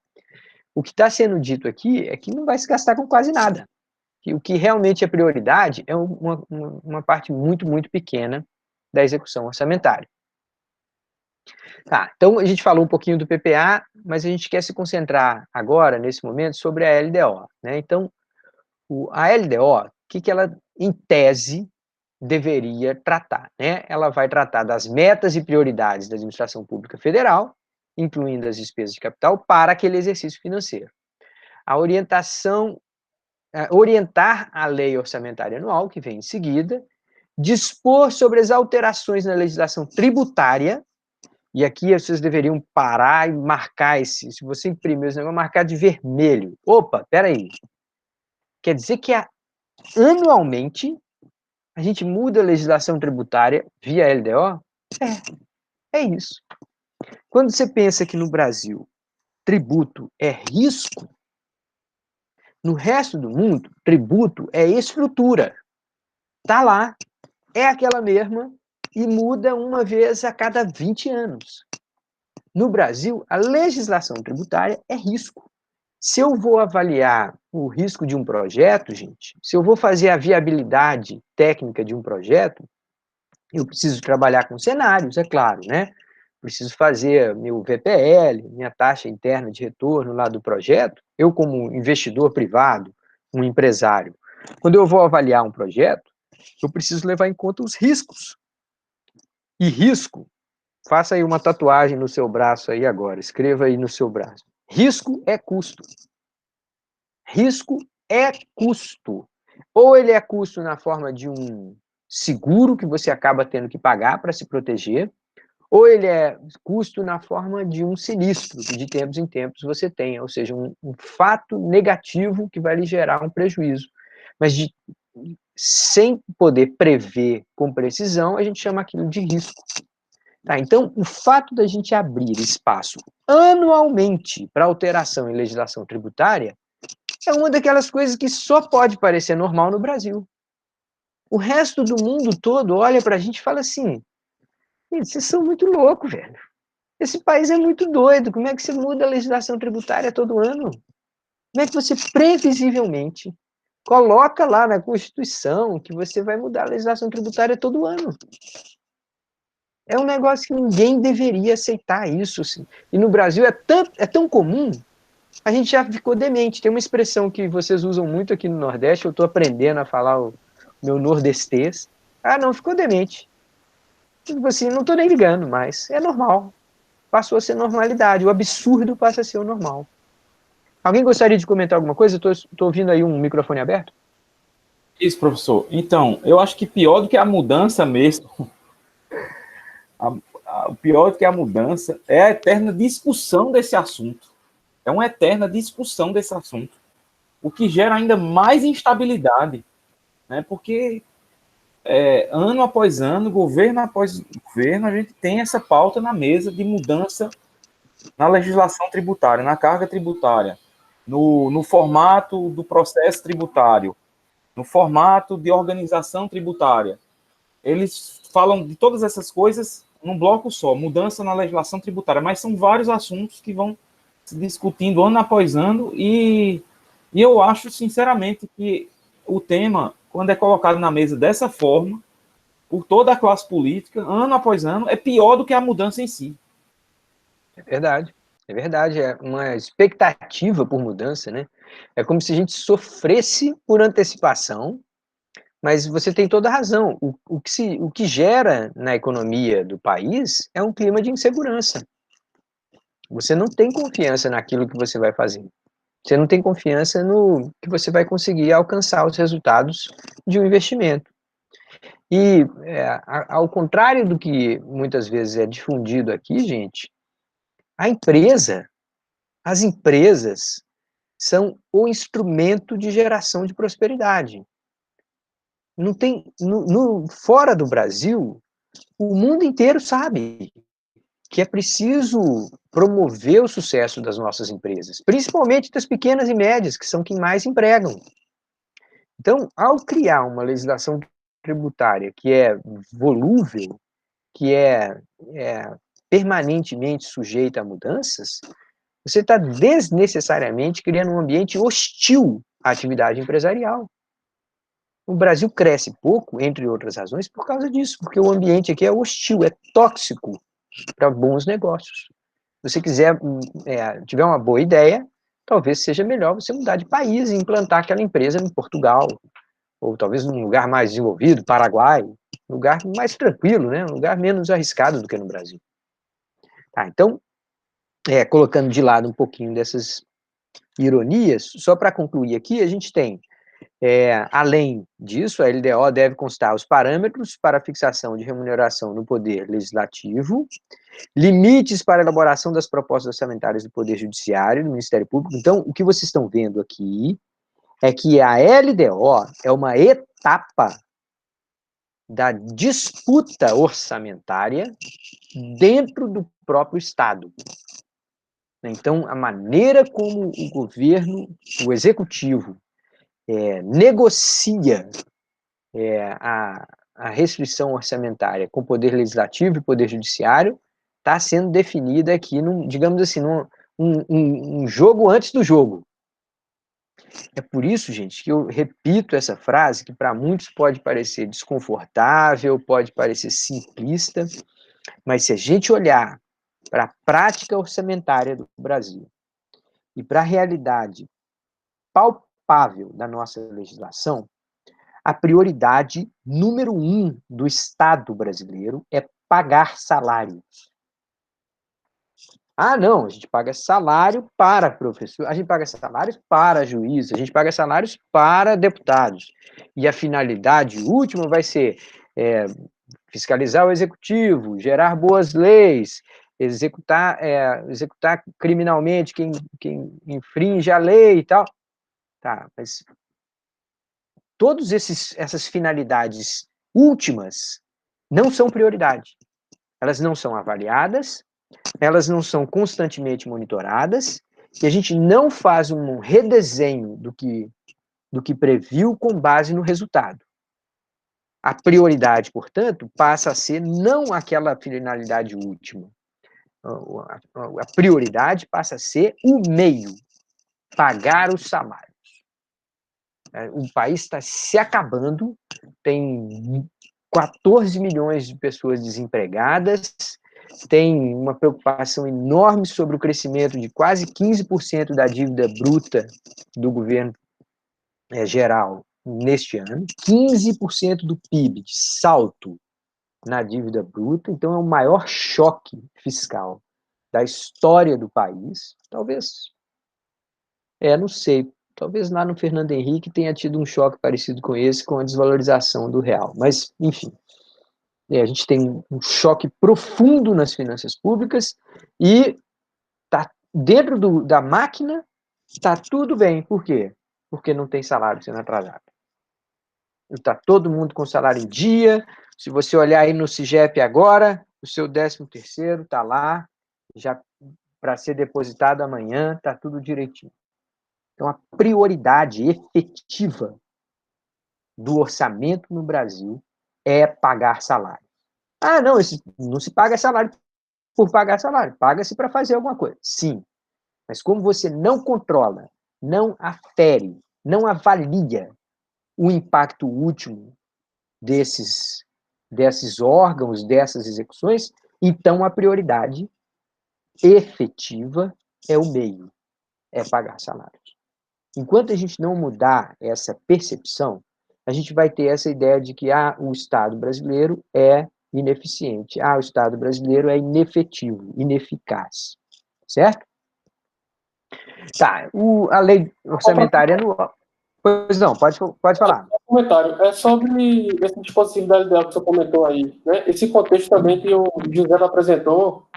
o que está sendo dito aqui é que não vai se gastar com quase nada. Que o que realmente é prioridade é uma parte muito pequena da execução orçamentária. Tá, então a gente falou um pouquinho do PPA, mas a gente quer se concentrar agora, nesse momento, sobre a LDO, né? Então, a LDO, o que ela, em tese, deveria tratar, né? Ela vai tratar das metas e prioridades da administração pública federal, incluindo as despesas de capital, para aquele exercício financeiro. A orientação, orientar a lei orçamentária anual, que vem em seguida, dispor sobre as alterações na legislação tributária. E aqui vocês deveriam parar e marcar se você imprimir esse negócio, marcar de vermelho. Opa, peraí. Quer dizer que anualmente a gente muda a legislação tributária via LDO? É isso. Quando você pensa que no Brasil tributo é risco, no resto do mundo, tributo é estrutura. Tá lá, é aquela mesma e muda uma vez a cada 20 anos. No Brasil, a legislação tributária é risco. Se eu vou avaliar o risco de um projeto, gente, se eu vou fazer a viabilidade técnica de um projeto, eu preciso trabalhar com cenários, é claro, né? Preciso fazer meu VPL, minha taxa interna de retorno lá do projeto. Eu, como investidor privado, um empresário, quando eu vou avaliar um projeto, eu preciso levar em conta os riscos. E risco, faça aí uma tatuagem no seu braço aí agora, escreva aí no seu braço. Risco é custo. Risco é custo. Ou ele é custo na forma de um seguro que você acaba tendo que pagar para se proteger, ou ele é custo na forma de um sinistro, que de tempos em tempos você tem, ou seja, um fato negativo que vai lhe gerar um prejuízo. Mas sem poder prever com precisão, a gente chama aquilo de risco. Tá, então, o fato da gente abrir espaço anualmente para alteração em legislação tributária é uma daquelas coisas que só pode parecer normal no Brasil. O resto do mundo todo olha para a gente e fala assim, vocês são muito loucos, velho. Esse país é muito doido. Como é que você muda a legislação tributária todo ano? Como é que você previsivelmente coloca lá na Constituição que você vai mudar a legislação tributária todo ano? É um negócio que ninguém deveria aceitar isso. Assim. E no Brasil é tão comum, a gente já ficou demente. Tem uma expressão que vocês usam muito aqui no Nordeste, eu estou aprendendo a falar o meu nordestês. Ah, não, ficou demente. Tipo assim, não estou nem ligando mais. É normal. Passou a ser normalidade. O absurdo passa a ser o normal. Alguém gostaria de comentar alguma coisa? Estou ouvindo aí um microfone aberto. Isso, professor. Então, eu acho que pior do que a mudança mesmo, o pior do que a mudança é a eterna discussão desse assunto. É uma eterna discussão desse assunto, o que gera ainda mais instabilidade, né? Porque ano após ano, governo após governo, a gente tem essa pauta na mesa de mudança na legislação tributária, na carga tributária, no formato do processo tributário, no formato de organização tributária. Eles falam de todas essas coisas num bloco só, mudança na legislação tributária, mas são vários assuntos que vão se discutindo ano após ano, e eu acho, sinceramente, que o tema, quando é colocado na mesa dessa forma, por toda a classe política, ano após ano, é pior do que a mudança em si. É verdade. É verdade, é uma expectativa por mudança, né? É como se a gente sofresse por antecipação, mas você tem toda a razão. O que gera na economia do país é um clima de insegurança. Você não tem confiança naquilo que você vai fazer. Você não tem confiança no que você vai conseguir alcançar os resultados de um investimento. E, ao contrário do que muitas vezes é difundido aqui, gente, as empresas são o instrumento de geração de prosperidade. Não tem, fora do Brasil, o mundo inteiro sabe que é preciso promover o sucesso das nossas empresas, principalmente das pequenas e médias, que são quem mais empregam. Então, ao criar uma legislação tributária que é volúvel, que é permanentemente sujeita a mudanças, você está desnecessariamente criando um ambiente hostil à atividade empresarial. O Brasil cresce pouco, entre outras razões, por causa disso, porque o ambiente aqui é hostil, é tóxico para bons negócios. Se você quiser, tiver uma boa ideia, talvez seja melhor você mudar de país e implantar aquela empresa em Portugal, ou talvez num lugar mais desenvolvido, Paraguai, um lugar mais tranquilo, né? Um lugar menos arriscado do que no Brasil. Tá, então, colocando de lado um pouquinho dessas ironias, só para concluir aqui, a gente tem, além disso, a LDO deve constar os parâmetros para a fixação de remuneração no Poder Legislativo, limites para a elaboração das propostas orçamentárias do Poder Judiciário, do Ministério Público. Então, o que vocês estão vendo aqui é que a LDO é uma etapa da disputa orçamentária dentro do próprio Estado. Então, a maneira como o governo, o executivo, negocia a restrição orçamentária com o Poder Legislativo e Poder Judiciário está sendo definida aqui, digamos assim, um jogo antes do jogo. É por isso, gente, que eu repito essa frase, que para muitos pode parecer desconfortável, pode parecer simplista, mas se a gente olhar para a prática orçamentária do Brasil e para a realidade palpável da nossa legislação, a prioridade número 1 do Estado brasileiro é pagar salários. Ah, não, a gente paga salário para professor, a gente paga salários para juízes, a gente paga salários para deputados. E a finalidade última vai ser fiscalizar o executivo, gerar boas leis, executar criminalmente quem infringe a lei e tal. Tá, mas todas essas finalidades últimas não são prioridade. Elas não são avaliadas, elas não são constantemente monitoradas, e a gente não faz um redesenho do que previu com base no resultado. A prioridade, portanto, passa a ser não aquela finalidade última. A prioridade passa a ser o meio, pagar os salários. O país está se acabando, tem 14 milhões de pessoas desempregadas, tem uma preocupação enorme sobre o crescimento de quase 15% da dívida bruta do governo geral neste ano, 15% do PIB de salto na dívida bruta, então é o maior choque fiscal da história do país, talvez, não sei, talvez lá no Fernando Henrique tenha tido um choque parecido com esse, com a desvalorização do real, mas, enfim, a gente tem um choque profundo nas finanças públicas e tá dentro da máquina está tudo bem, por quê? Porque não tem salário sendo atrasado. Está todo mundo com salário em dia. Se você olhar aí no SIGEP agora, o seu 13º está lá, já para ser depositado amanhã, está tudo direitinho. Então, a prioridade efetiva do orçamento no Brasil é pagar salário. Ah, não, não se paga salário por pagar salário, paga-se para fazer alguma coisa. Sim, mas como você não controla, não afere, não avalia o impacto último desses órgãos, dessas execuções, então a prioridade efetiva é o meio, é pagar salários. Enquanto a gente não mudar essa percepção, a gente vai ter essa ideia de que o Estado brasileiro é ineficiente, o Estado brasileiro é inefetivo, ineficaz, certo? Tá, a lei orçamentária anual... Pois não, pode falar. Um comentário, é sobre esse dispositivo da LDO que você comentou aí, né? Esse contexto também que o José apresentou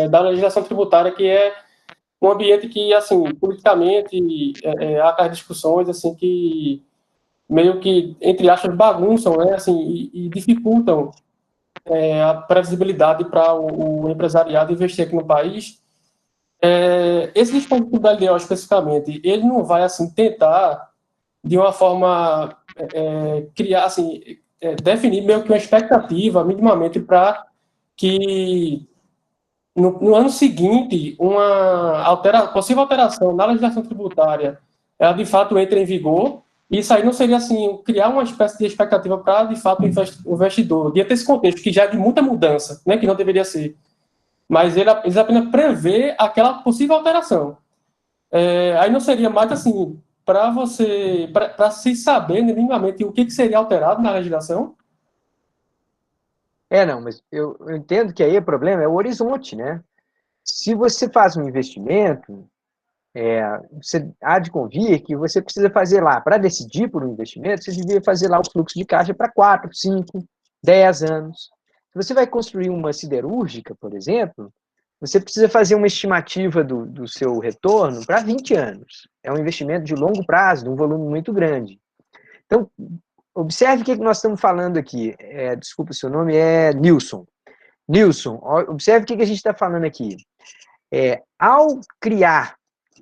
da legislação tributária, que é um ambiente que, assim, politicamente, há aquelas discussões, assim, que meio que, entre aspas, bagunçam, né? Assim, e dificultam a previsibilidade para o empresariado investir aqui no país. Esse dispositivo da LDO, especificamente, ele não vai, assim, tentar, de uma forma, criar, assim, definir meio que uma expectativa, minimamente, para que no ano seguinte, uma possível alteração na legislação tributária, ela de fato entre em vigor, e isso aí não seria assim, criar uma espécie de expectativa para, de fato, o investidor, diante desse contexto, que já é de muita mudança, né, que não deveria ser. Mas eles apenas prevê aquela possível alteração. Aí não seria mais assim, para se saber minimamente o que seria alterado na legislação. Não, mas eu entendo que aí o problema é o horizonte, né? Se você faz um investimento, você há de convir que você precisa fazer lá, para decidir por um investimento, você devia fazer lá o fluxo de caixa para 4, 5, 10 anos. Se você vai construir uma siderúrgica, por exemplo, você precisa fazer uma estimativa do seu retorno para 20 anos. É um investimento de longo prazo, de um volume muito grande. Então, observe o que nós estamos falando aqui. Desculpa, seu nome é Nilson. Nilson, observe o que a gente está falando aqui. Ao criar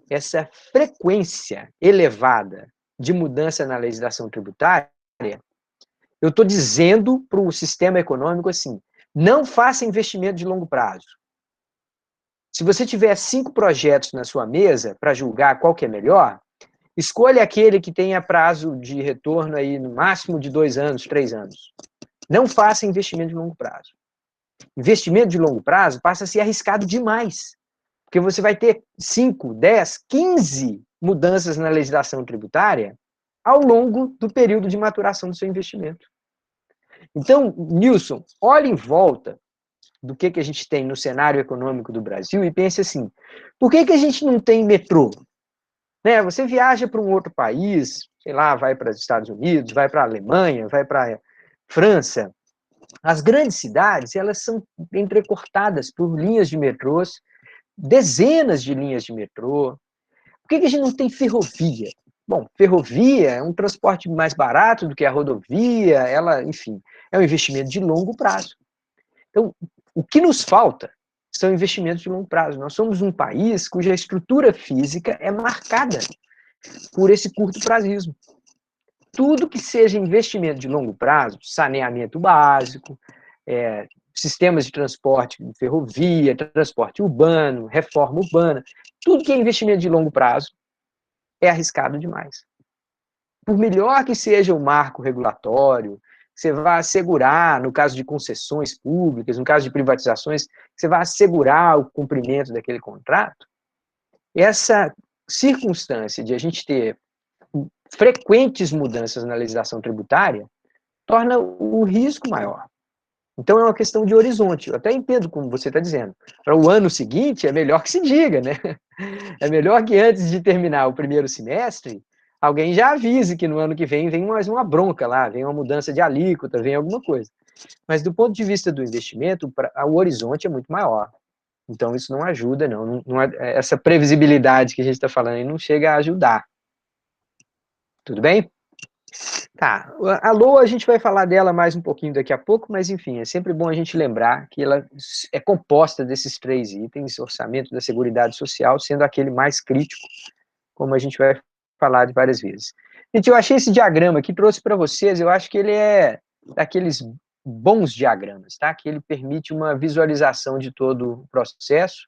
essa frequência elevada de mudança na legislação tributária, eu estou dizendo para o sistema econômico assim, não faça investimento de longo prazo. Se você tiver 5 projetos na sua mesa para julgar qual que é melhor, escolha aquele que tenha prazo de retorno aí no máximo de 2 anos, 3 anos. Não faça investimento de longo prazo. Investimento de longo prazo passa a ser arriscado demais, porque você vai ter 5, 10, 15 mudanças na legislação tributária ao longo do período de maturação do seu investimento. Então, Nilson, olhe em volta do que a gente tem no cenário econômico do Brasil e pense assim, por que a gente não tem metrô? Né? Você viaja para um outro país, sei lá, vai para os Estados Unidos, vai para a Alemanha, vai para a França. As grandes cidades, elas são entrecortadas por linhas de metrôs, dezenas de linhas de metrô. Por que a gente não tem ferrovia? Bom, ferrovia é um transporte mais barato do que a rodovia, ela, enfim, é um investimento de longo prazo. Então, o que nos falta são investimentos de longo prazo. Nós somos um país cuja estrutura física é marcada por esse curto prazismo. Tudo que seja investimento de longo prazo, saneamento básico, sistemas de transporte, ferrovia, transporte urbano, reforma urbana, tudo que é investimento de longo prazo é arriscado demais. Por melhor que seja o marco regulatório, você vai assegurar, no caso de concessões públicas, no caso de privatizações, você vai assegurar o cumprimento daquele contrato, essa circunstância de a gente ter frequentes mudanças na legislação tributária torna o risco maior. Então, é uma questão de horizonte. Eu até entendo como você está dizendo. Para o ano seguinte, é melhor que se diga, né? É melhor que antes de terminar o primeiro semestre, alguém já avise que no ano que vem mais uma bronca lá, vem uma mudança de alíquota, vem alguma coisa. Mas do ponto de vista do investimento, o horizonte é muito maior. Então, isso não ajuda, não. Essa previsibilidade que a gente está falando aí não chega a ajudar. Tudo bem? Tá, a LOA a gente vai falar dela mais um pouquinho daqui a pouco, mas enfim, é sempre bom a gente lembrar que ela é composta desses 3 itens, orçamento da Seguridade Social sendo aquele mais crítico, como a gente vai falar de várias vezes. Gente, eu achei esse diagrama aqui, trouxe para vocês, eu acho que ele é daqueles bons diagramas, tá? Que ele permite uma visualização de todo o processo,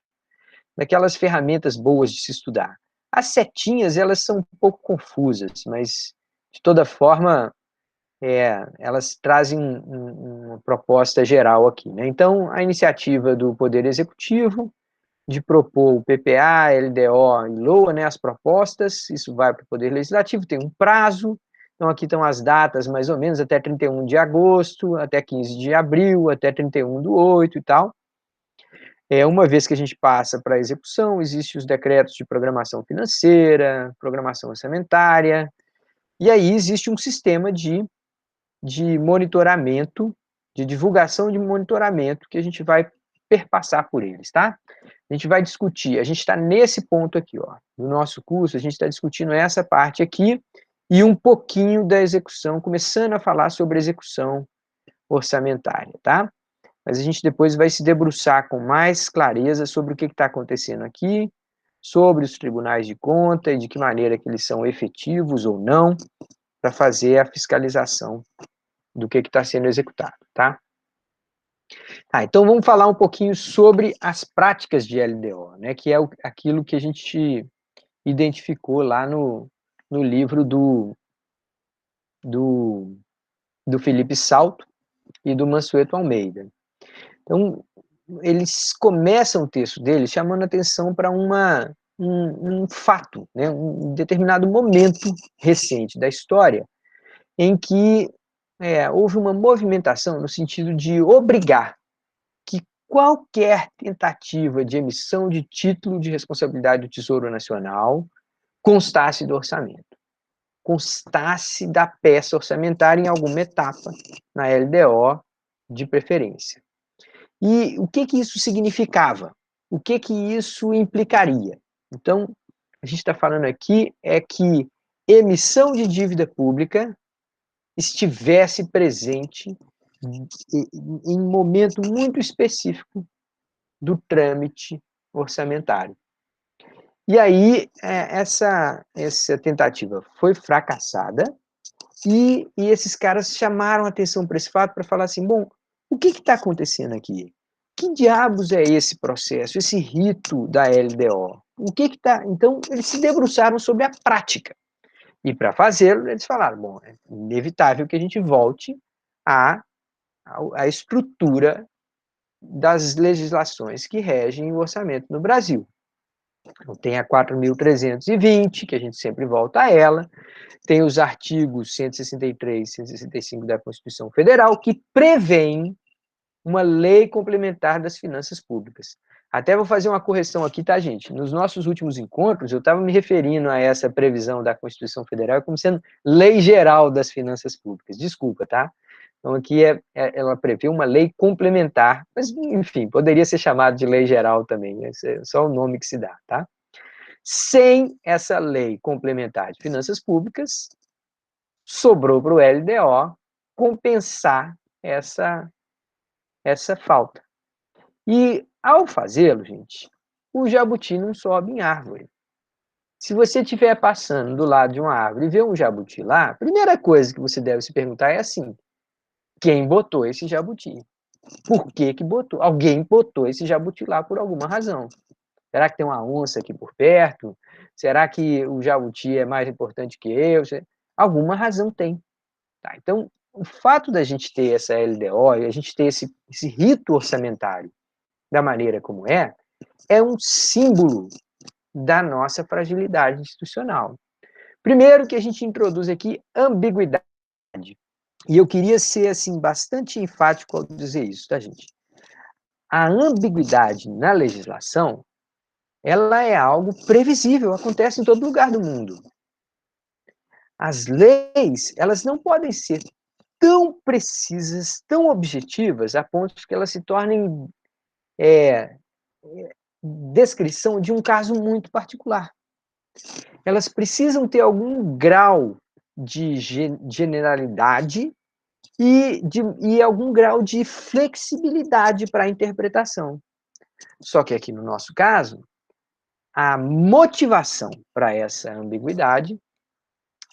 daquelas ferramentas boas de se estudar. As setinhas, elas são um pouco confusas, mas de toda forma, elas trazem uma proposta geral aqui, né? Então, a iniciativa do Poder Executivo de propor o PPA, LDO e LOA, né, as propostas, isso vai para o Poder Legislativo, tem um prazo, então aqui estão as datas mais ou menos, até 31 de agosto, até 15 de abril, até 31/8 e tal. Uma vez que a gente passa para a execução, existem os decretos de programação financeira, programação orçamentária, e aí existe um sistema de monitoramento, de divulgação de monitoramento, que a gente vai perpassar por eles, tá? A gente vai discutir, a gente está nesse ponto aqui, ó, no nosso curso, a gente está discutindo essa parte aqui, e um pouquinho da execução, começando a falar sobre execução orçamentária, tá? Mas a gente depois vai se debruçar com mais clareza sobre o que está acontecendo aqui, sobre os tribunais de conta e de que maneira que eles são efetivos ou não, para fazer a fiscalização do que está sendo executado, tá? Então vamos falar um pouquinho sobre as práticas de LDO, né, que é aquilo que a gente identificou lá no livro do Felipe Salto e do Mansueto Almeida. Então, eles começam o texto deles chamando atenção para um fato, né, um determinado momento recente da história, em que houve uma movimentação no sentido de obrigar que qualquer tentativa de emissão de título de responsabilidade do Tesouro Nacional constasse do orçamento, constasse da peça orçamentária em alguma etapa na LDO de preferência. E o que isso significava? O que isso implicaria? Então, a gente está falando aqui é que emissão de dívida pública estivesse presente em um momento muito específico do trâmite orçamentário. E aí, essa tentativa foi fracassada, e esses caras chamaram a atenção para esse fato para falar assim, bom, o que está acontecendo aqui? Que diabos é esse processo, esse rito da LDO? O que está... Então, eles se debruçaram sobre a prática. E para fazê-lo, eles falaram, bom, é inevitável que a gente volte à estrutura das legislações que regem o orçamento no Brasil. Então, tem a 4.320, que a gente sempre volta a ela, tem os artigos 163 e 165 da Constituição Federal, que prevêem uma lei complementar das finanças públicas. Até vou fazer uma correção aqui, tá, gente? Nos nossos últimos encontros, eu estava me referindo a essa previsão da Constituição Federal como sendo lei geral das finanças públicas. Desculpa, tá? Então, aqui ela prevê uma lei complementar, mas, enfim, poderia ser chamado de lei geral também, esse é só o nome que se dá, tá? Sem essa lei complementar de finanças públicas, sobrou para o LDO compensar essa falta. E, ao fazê-lo, gente, o jabuti não sobe em árvore. Se você estiver passando do lado de uma árvore e ver um jabuti lá, a primeira coisa que você deve se perguntar é assim: quem botou esse jabuti? Por que que botou? Alguém botou esse jabuti lá por alguma razão. Será que tem uma onça aqui por perto? Será que o jabuti é mais importante que eu? Alguma razão tem. Tá? Então, o fato da gente ter essa LDO e a gente ter esse rito orçamentário da maneira como é um símbolo da nossa fragilidade institucional. Primeiro que a gente introduz aqui ambiguidade. E eu queria ser, assim, bastante enfático ao dizer isso, tá, gente? A ambiguidade na legislação, ela é algo previsível, acontece em todo lugar do mundo. As leis, elas não podem ser tão precisas, tão objetivas, a ponto de que elas se tornem descrição de um caso muito particular. Elas precisam ter algum grau de generalidade e algum grau de flexibilidade para a interpretação. Só que aqui no nosso caso, a motivação para essa ambiguidade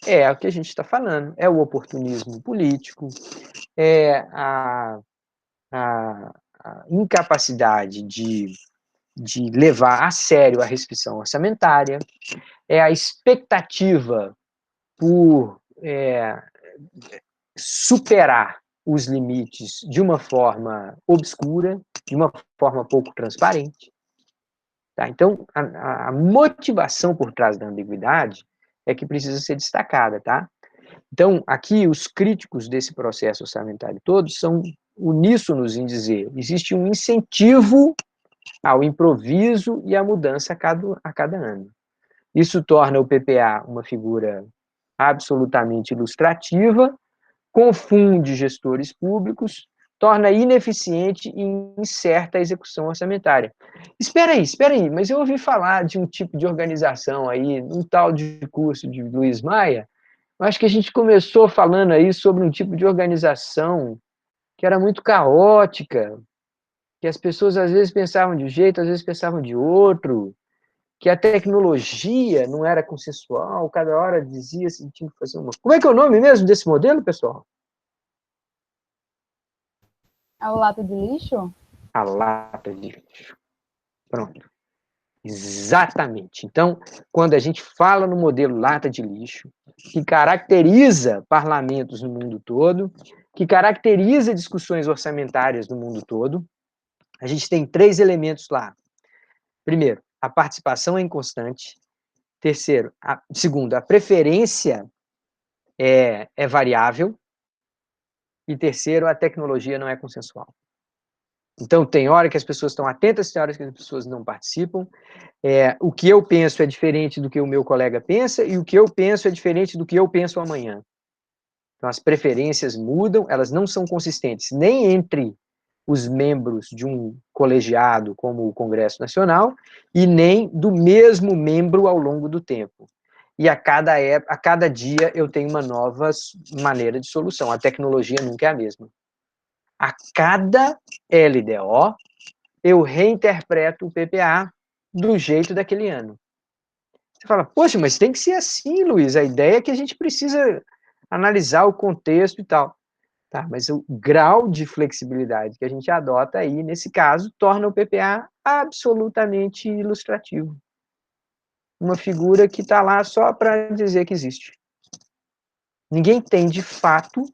é o que a gente está falando, é o oportunismo político, é a incapacidade de levar a sério a restrição orçamentária, é a expectativa por superar os limites de uma forma obscura, de uma forma pouco transparente. Tá? Então, a motivação por trás da ambiguidade é que precisa ser destacada, tá? Então, aqui, os críticos desse processo orçamentário todos são uníssonos em dizer existe um incentivo ao improviso e à mudança a cada ano. Isso torna o PPA uma figura absolutamente ilustrativa, confunde gestores públicos, torna ineficiente e incerta a execução orçamentária. Espera aí, mas eu ouvi falar de um tipo de organização aí, um tal de curso de Luiz Maia, eu acho que a gente começou falando aí sobre um tipo de organização que era muito caótica, que as pessoas às vezes pensavam de um jeito, às vezes pensavam de outro, que a tecnologia não era consensual, cada hora dizia assim, tinha que fazer uma... Como é que é o nome mesmo desse modelo, pessoal? A lata de lixo? A lata de lixo. Pronto. Exatamente. Então, quando a gente fala no modelo lata de lixo, que caracteriza parlamentos no mundo todo, que caracteriza discussões orçamentárias no mundo todo, a gente tem 3 elementos lá. Primeiro, a participação é inconstante. Terceiro, segundo, a preferência é variável. E terceiro, a tecnologia não é consensual. Então, tem hora que as pessoas estão atentas, tem hora que as pessoas não participam. O que eu penso é diferente do que o meu colega pensa, e o que eu penso é diferente do que eu penso amanhã. Então, as preferências mudam, elas não são consistentes nem entre os membros de um colegiado, como o Congresso Nacional, e nem do mesmo membro ao longo do tempo. E a cada dia eu tenho uma nova maneira de solução. A tecnologia nunca é a mesma. A cada LDO, eu reinterpreto o PPA do jeito daquele ano. Você fala, poxa, mas tem que ser assim, Luiz, a ideia é que a gente precisa analisar o contexto e tal. Tá, mas o grau de flexibilidade que a gente adota aí, nesse caso, torna o PPA absolutamente ilustrativo. Uma figura que está lá só para dizer que existe. Ninguém tem, de fato,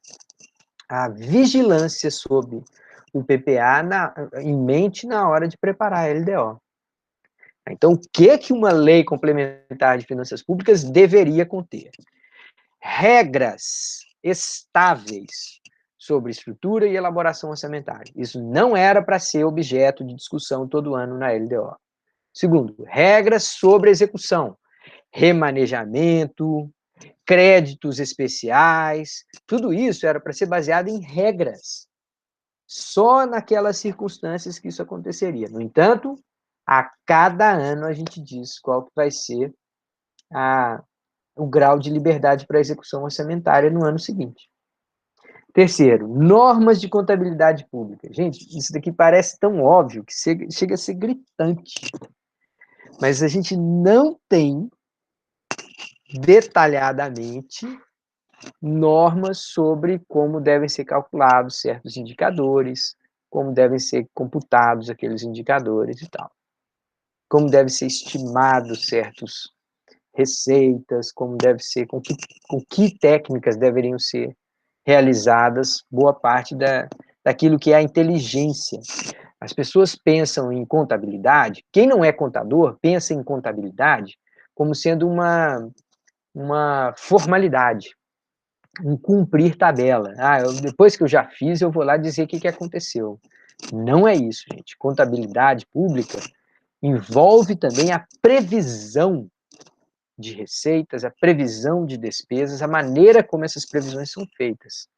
a vigilância sobre o PPA em mente na hora de preparar a LDO. Então, o que uma lei complementar de finanças públicas deveria conter? Regras estáveis sobre estrutura e elaboração orçamentária. Isso não era para ser objeto de discussão todo ano na LDO. Segundo, regras sobre execução, remanejamento, créditos especiais, tudo isso era para ser baseado em regras. Só naquelas circunstâncias que isso aconteceria. No entanto, a cada ano a gente diz qual que vai ser o grau de liberdade para a execução orçamentária no ano seguinte. Terceiro, normas de contabilidade pública. Gente, isso daqui parece tão óbvio que chega a ser gritante. Mas a gente não tem detalhadamente normas sobre como devem ser calculados certos indicadores, como devem ser computados aqueles indicadores e tal. Como devem ser estimados certos receitas, como deve ser, com que técnicas deveriam ser realizadas boa parte daquilo que é a inteligência. As pessoas pensam em contabilidade, quem não é contador pensa em contabilidade como sendo uma formalidade, um cumprir tabela. Depois que eu já fiz, eu vou lá dizer o que aconteceu. Não é isso, gente. Contabilidade pública envolve também a previsão de receitas, a previsão de despesas, a maneira como essas previsões são feitas.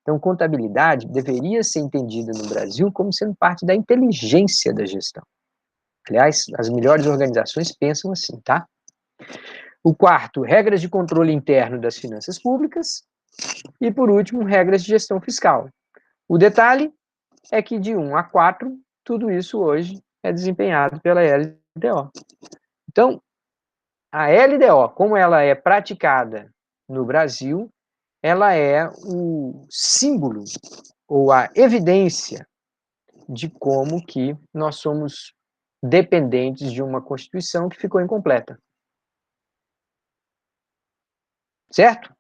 Então, contabilidade deveria ser entendida no Brasil como sendo parte da inteligência da gestão. Aliás, as melhores organizações pensam assim, tá? O quarto, regras de controle interno das finanças públicas. E, por último, regras de gestão fiscal. O detalhe é que de 1 a 4, tudo isso hoje é desempenhado pela LDO. Então, a LDO, como ela é praticada no Brasil, ela é o símbolo ou a evidência de como que nós somos dependentes de uma Constituição que ficou incompleta. Certo?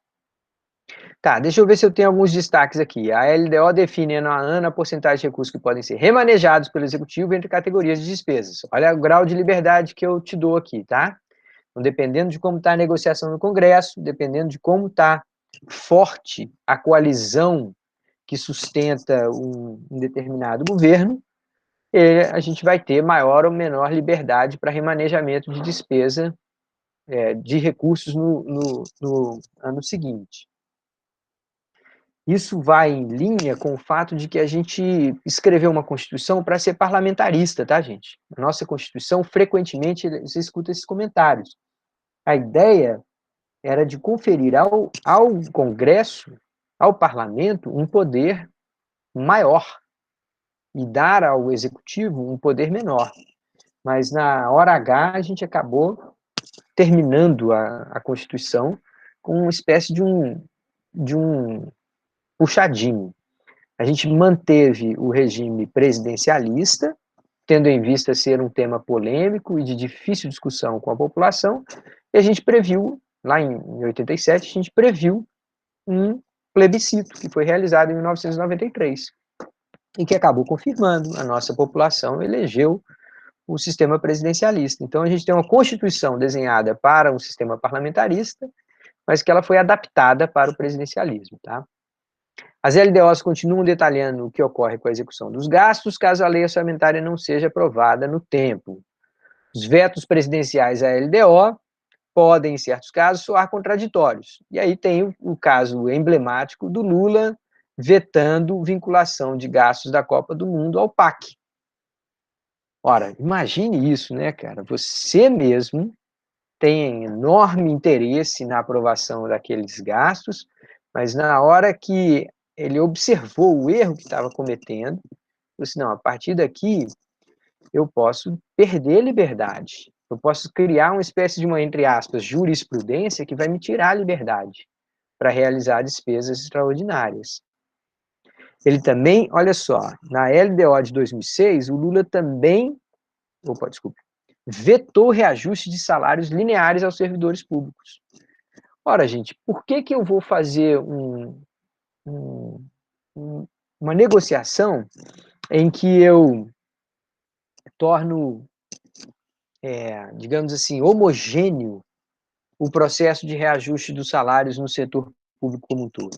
Tá, deixa eu ver se eu tenho alguns destaques aqui. A LDO define ano a ano a porcentagem de recursos que podem ser remanejados pelo Executivo entre categorias de despesas. Olha o grau de liberdade que eu te dou aqui, tá? Então, dependendo de como está a negociação no Congresso, dependendo de como está forte a coalizão que sustenta um determinado governo, a gente vai ter maior ou menor liberdade para remanejamento de despesa de recursos no ano seguinte. Isso vai em linha com o fato de que a gente escreveu uma Constituição para ser parlamentarista, tá, gente? A nossa Constituição, frequentemente, você escuta esses comentários. A ideia era de conferir ao Congresso, ao Parlamento, um poder maior e dar ao Executivo um poder menor. Mas, na hora H, a gente acabou terminando a Constituição com uma espécie de um puxadinho. A gente manteve o regime presidencialista, tendo em vista ser um tema polêmico e de difícil discussão com a população, e a gente previu, lá em 87, a gente previu um plebiscito que foi realizado em 1993 e que acabou confirmando a nossa população elegeu o sistema presidencialista. Então, a gente tem uma Constituição desenhada para um sistema parlamentarista, mas que ela foi adaptada para o presidencialismo, tá? As LDOs continuam detalhando o que ocorre com a execução dos gastos, caso a lei orçamentária não seja aprovada no tempo. Os vetos presidenciais à LDO podem, em certos casos, soar contraditórios. E aí tem o caso emblemático do Lula vetando vinculação de gastos da Copa do Mundo ao PAC. Ora, imagine isso, né, cara? Você mesmo tem enorme interesse na aprovação daqueles gastos, mas na hora que ele observou o erro que estava cometendo, falou assim, não, a partir daqui eu posso perder liberdade, eu posso criar uma espécie de uma, entre aspas, jurisprudência que vai me tirar a liberdade para realizar despesas extraordinárias. Ele também, olha só, na LDO de 2006, o Lula também, vetou reajuste de salários lineares aos servidores públicos. Ora, gente, por que eu vou fazer uma negociação em que eu torno digamos assim, homogêneo o processo de reajuste dos salários no setor público como um todo.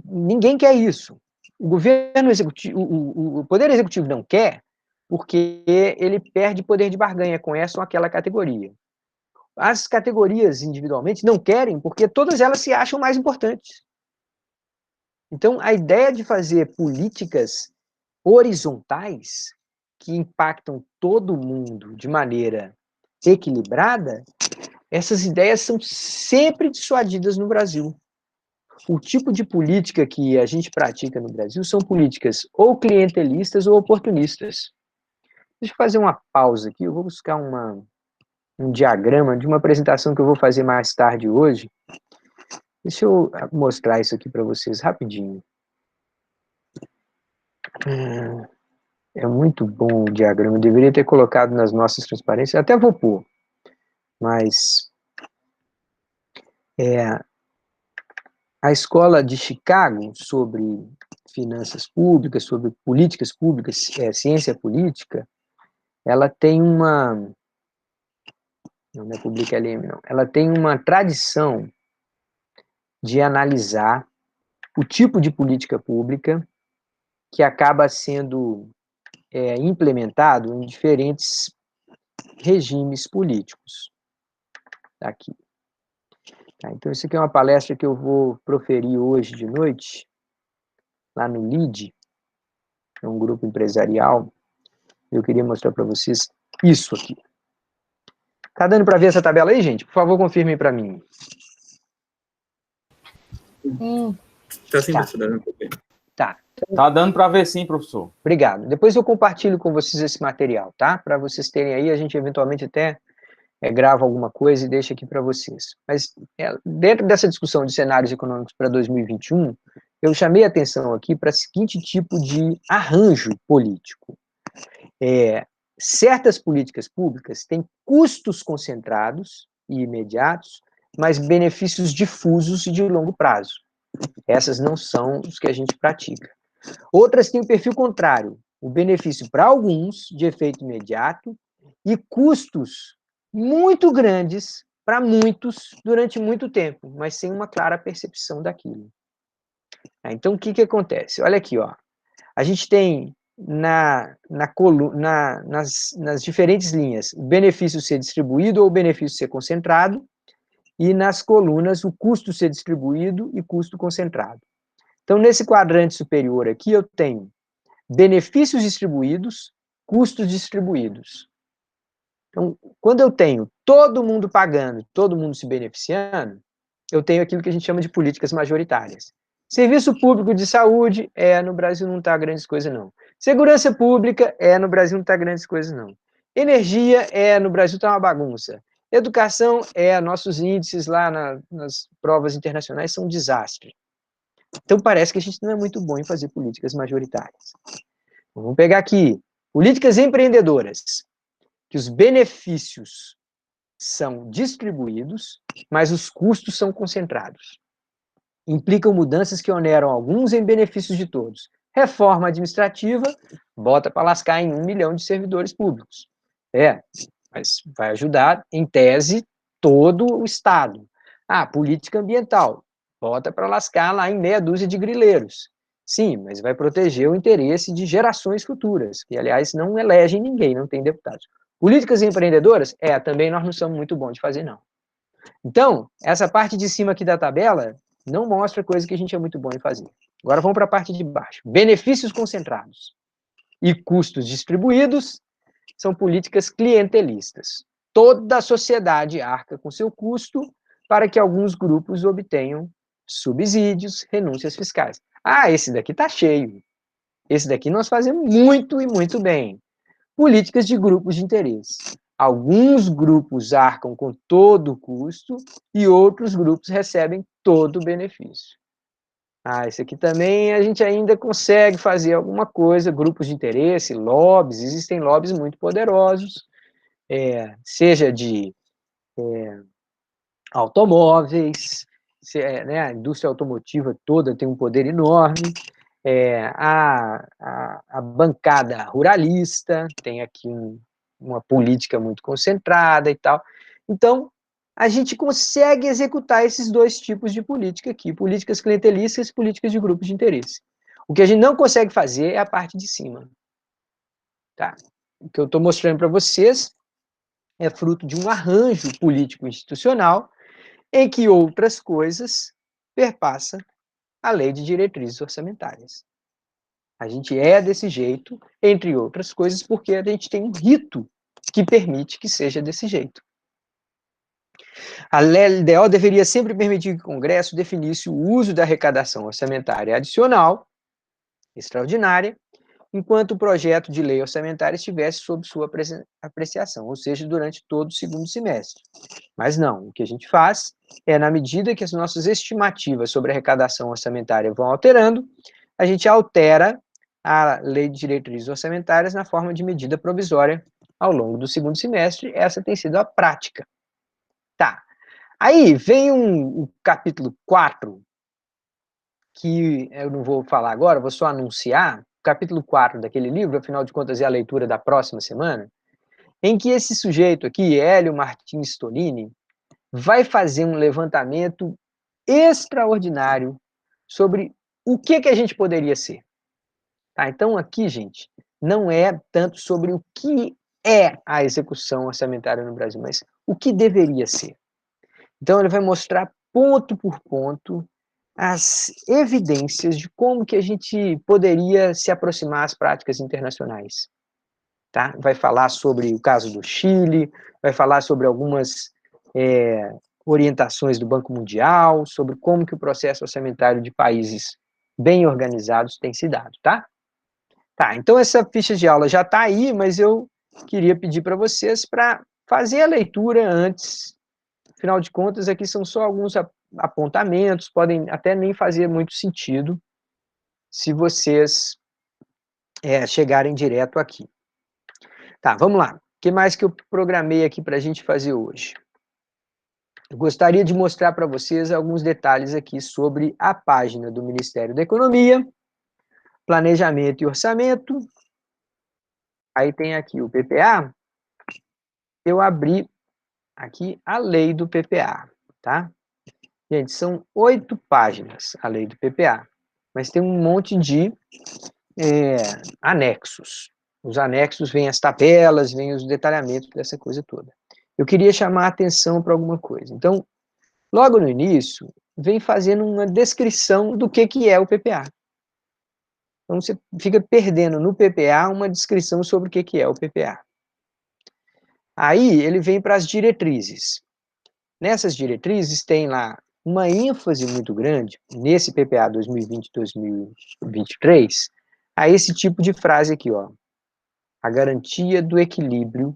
Ninguém quer isso. O governo executivo, o poder executivo não quer, porque ele perde poder de barganha com essa ou aquela categoria. As categorias individualmente não querem, porque todas elas se acham mais importantes. Então, a ideia de fazer políticas horizontais que impactam todo mundo de maneira equilibrada, essas ideias são sempre dissuadidas no Brasil. O tipo de política que a gente pratica no Brasil são políticas ou clientelistas ou oportunistas. Deixa eu fazer uma pausa aqui, eu vou buscar um diagrama de uma apresentação que eu vou fazer mais tarde hoje. Deixa eu mostrar isso aqui para vocês rapidinho. É muito bom o diagrama, eu deveria ter colocado nas nossas transparências, até vou pôr, mas a escola de Chicago sobre finanças públicas, sobre políticas públicas, ciência política, ela tem não é Public LM, não, ela tem uma tradição de analisar o tipo de política pública que acaba sendo implementado em diferentes regimes políticos. Aqui. Tá, então, isso aqui é uma palestra que eu vou proferir hoje de noite, lá no LID, é um grupo empresarial. Eu queria mostrar para vocês isso aqui. Tá dando para ver essa tabela aí, gente? Por favor, confirmem para mim. Tá sim, Tá. professor. Tá. Tá dando para ver sim, professor. Obrigado. Depois eu compartilho com vocês esse material, tá? Para vocês terem aí, a gente eventualmente até grava alguma coisa e deixa aqui para vocês. Mas dentro dessa discussão de cenários econômicos para 2021, eu chamei a atenção aqui para o seguinte tipo de arranjo político. Certas políticas públicas têm custos concentrados e imediatos, mas benefícios difusos e de longo prazo. Essas não são os que a gente pratica. Outras têm o perfil contrário, o benefício para alguns, de efeito imediato, e custos muito grandes para muitos durante muito tempo, mas sem uma clara percepção daquilo. Então, o que acontece? Olha aqui, ó. A gente tem nas diferentes linhas o benefício ser distribuído ou o benefício ser concentrado, e nas colunas o custo ser distribuído e custo concentrado. Então, nesse quadrante superior aqui, eu tenho benefícios distribuídos, custos distribuídos. Então, quando eu tenho todo mundo pagando, todo mundo se beneficiando, eu tenho aquilo que a gente chama de políticas majoritárias. Serviço público de saúde, no Brasil não está grandes coisas, não. Segurança pública, no Brasil não está grandes coisas, não. Energia, no Brasil está uma bagunça. Educação, nossos índices lá nas provas internacionais são um desastre. Então, parece que a gente não é muito bom em fazer políticas majoritárias. Vamos pegar aqui, políticas empreendedoras, que os benefícios são distribuídos, mas os custos são concentrados. Implicam mudanças que oneram alguns em benefícios de todos. Reforma administrativa, bota para lascar em 1 milhão de servidores públicos. Mas vai ajudar, em tese, todo o Estado. Política ambiental, bota para lascar lá em meia dúzia de grileiros. Sim, mas vai proteger o interesse de gerações futuras, que, aliás, não elegem ninguém, não tem deputados. Políticas empreendedoras? Também nós não somos muito bons de fazer, não. Então, essa parte de cima aqui da tabela não mostra coisa que a gente é muito bom em fazer. Agora vamos para a parte de baixo. Benefícios concentrados e custos distribuídos são políticas clientelistas. Toda a sociedade arca com seu custo para que alguns grupos obtenham subsídios, renúncias fiscais. Esse daqui está cheio. Esse daqui nós fazemos muito e muito bem. Políticas de grupos de interesse. Alguns grupos arcam com todo o custo e outros grupos recebem todo o benefício. Esse aqui também a gente ainda consegue fazer alguma coisa, grupos de interesse, lobbies, existem lobbies muito poderosos, seja de automóveis, a indústria automotiva toda tem um poder enorme, a bancada ruralista, tem aqui uma política muito concentrada e tal. Então, a gente consegue executar esses dois tipos de política aqui, políticas clientelistas e políticas de grupos de interesse. O que a gente não consegue fazer é a parte de cima. Tá? O que eu estou mostrando para vocês é fruto de um arranjo político-institucional em que outras coisas perpassam a lei de diretrizes orçamentárias. A gente é desse jeito, entre outras coisas, porque a gente tem um rito que permite que seja desse jeito. A LDO deveria sempre permitir que o Congresso definisse o uso da arrecadação orçamentária adicional, extraordinária, enquanto o projeto de lei orçamentária estivesse sob sua apreciação, ou seja, durante todo o segundo semestre. Mas não, o que a gente faz é, na medida que as nossas estimativas sobre a arrecadação orçamentária vão alterando, a gente altera a lei de diretrizes orçamentárias na forma de medida provisória ao longo do segundo semestre. Essa tem sido a prática. Tá. Aí vem o capítulo 4, que eu não vou falar agora, vou só anunciar, o capítulo 4 daquele livro, afinal de contas é a leitura da próxima semana, em que esse sujeito aqui, Hélio Martins Tolini, vai fazer um levantamento extraordinário sobre o que a gente poderia ser. Tá? Então aqui, gente, não é tanto sobre o que é a execução orçamentária no Brasil, mas o que deveria ser. Então ele vai mostrar ponto por ponto as evidências de como que a gente poderia se aproximar às práticas internacionais. Tá? Vai falar sobre o caso do Chile, vai falar sobre algumas orientações do Banco Mundial, sobre como que o processo orçamentário de países bem organizados tem se dado, tá? Tá, então essa ficha de aula já está aí, mas eu queria pedir para vocês para fazer a leitura antes. Afinal de contas, aqui são só alguns apontamentos, podem até nem fazer muito sentido se vocês chegarem direto aqui. Tá, vamos lá. O que mais que eu programei aqui para a gente fazer hoje? Eu gostaria de mostrar para vocês alguns detalhes aqui sobre a página do Ministério da Economia, Planejamento e Orçamento. Aí tem aqui o PPA. Eu abri aqui a lei do PPA, tá? Gente, são 8 páginas a lei do PPA, mas tem um monte de anexos. Os anexos vêm as tabelas, vêm os detalhamentos dessa coisa toda. Eu queria chamar a atenção para alguma coisa. Então, logo no início, vem fazendo uma descrição do que é o PPA. Então, você fica perdendo no PPA uma descrição sobre o que é o PPA. Aí, ele vem para as diretrizes. Nessas diretrizes, tem lá uma ênfase muito grande, nesse PPA 2020-2023, a esse tipo de frase aqui, ó. A garantia do equilíbrio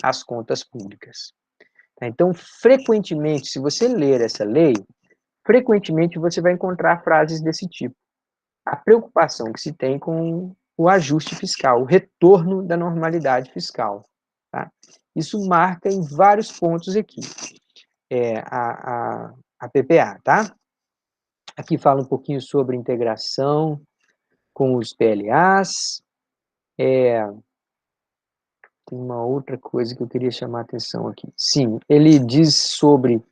às contas públicas. Então, frequentemente, se você ler essa lei, frequentemente você vai encontrar frases desse tipo. A preocupação que se tem com o ajuste fiscal, o retorno da normalidade fiscal. Tá? Isso marca em vários pontos aqui a PPA. Tá? Aqui fala um pouquinho sobre integração com os PLAs. Tem uma outra coisa que eu queria chamar a atenção aqui. Sim, ele diz sobre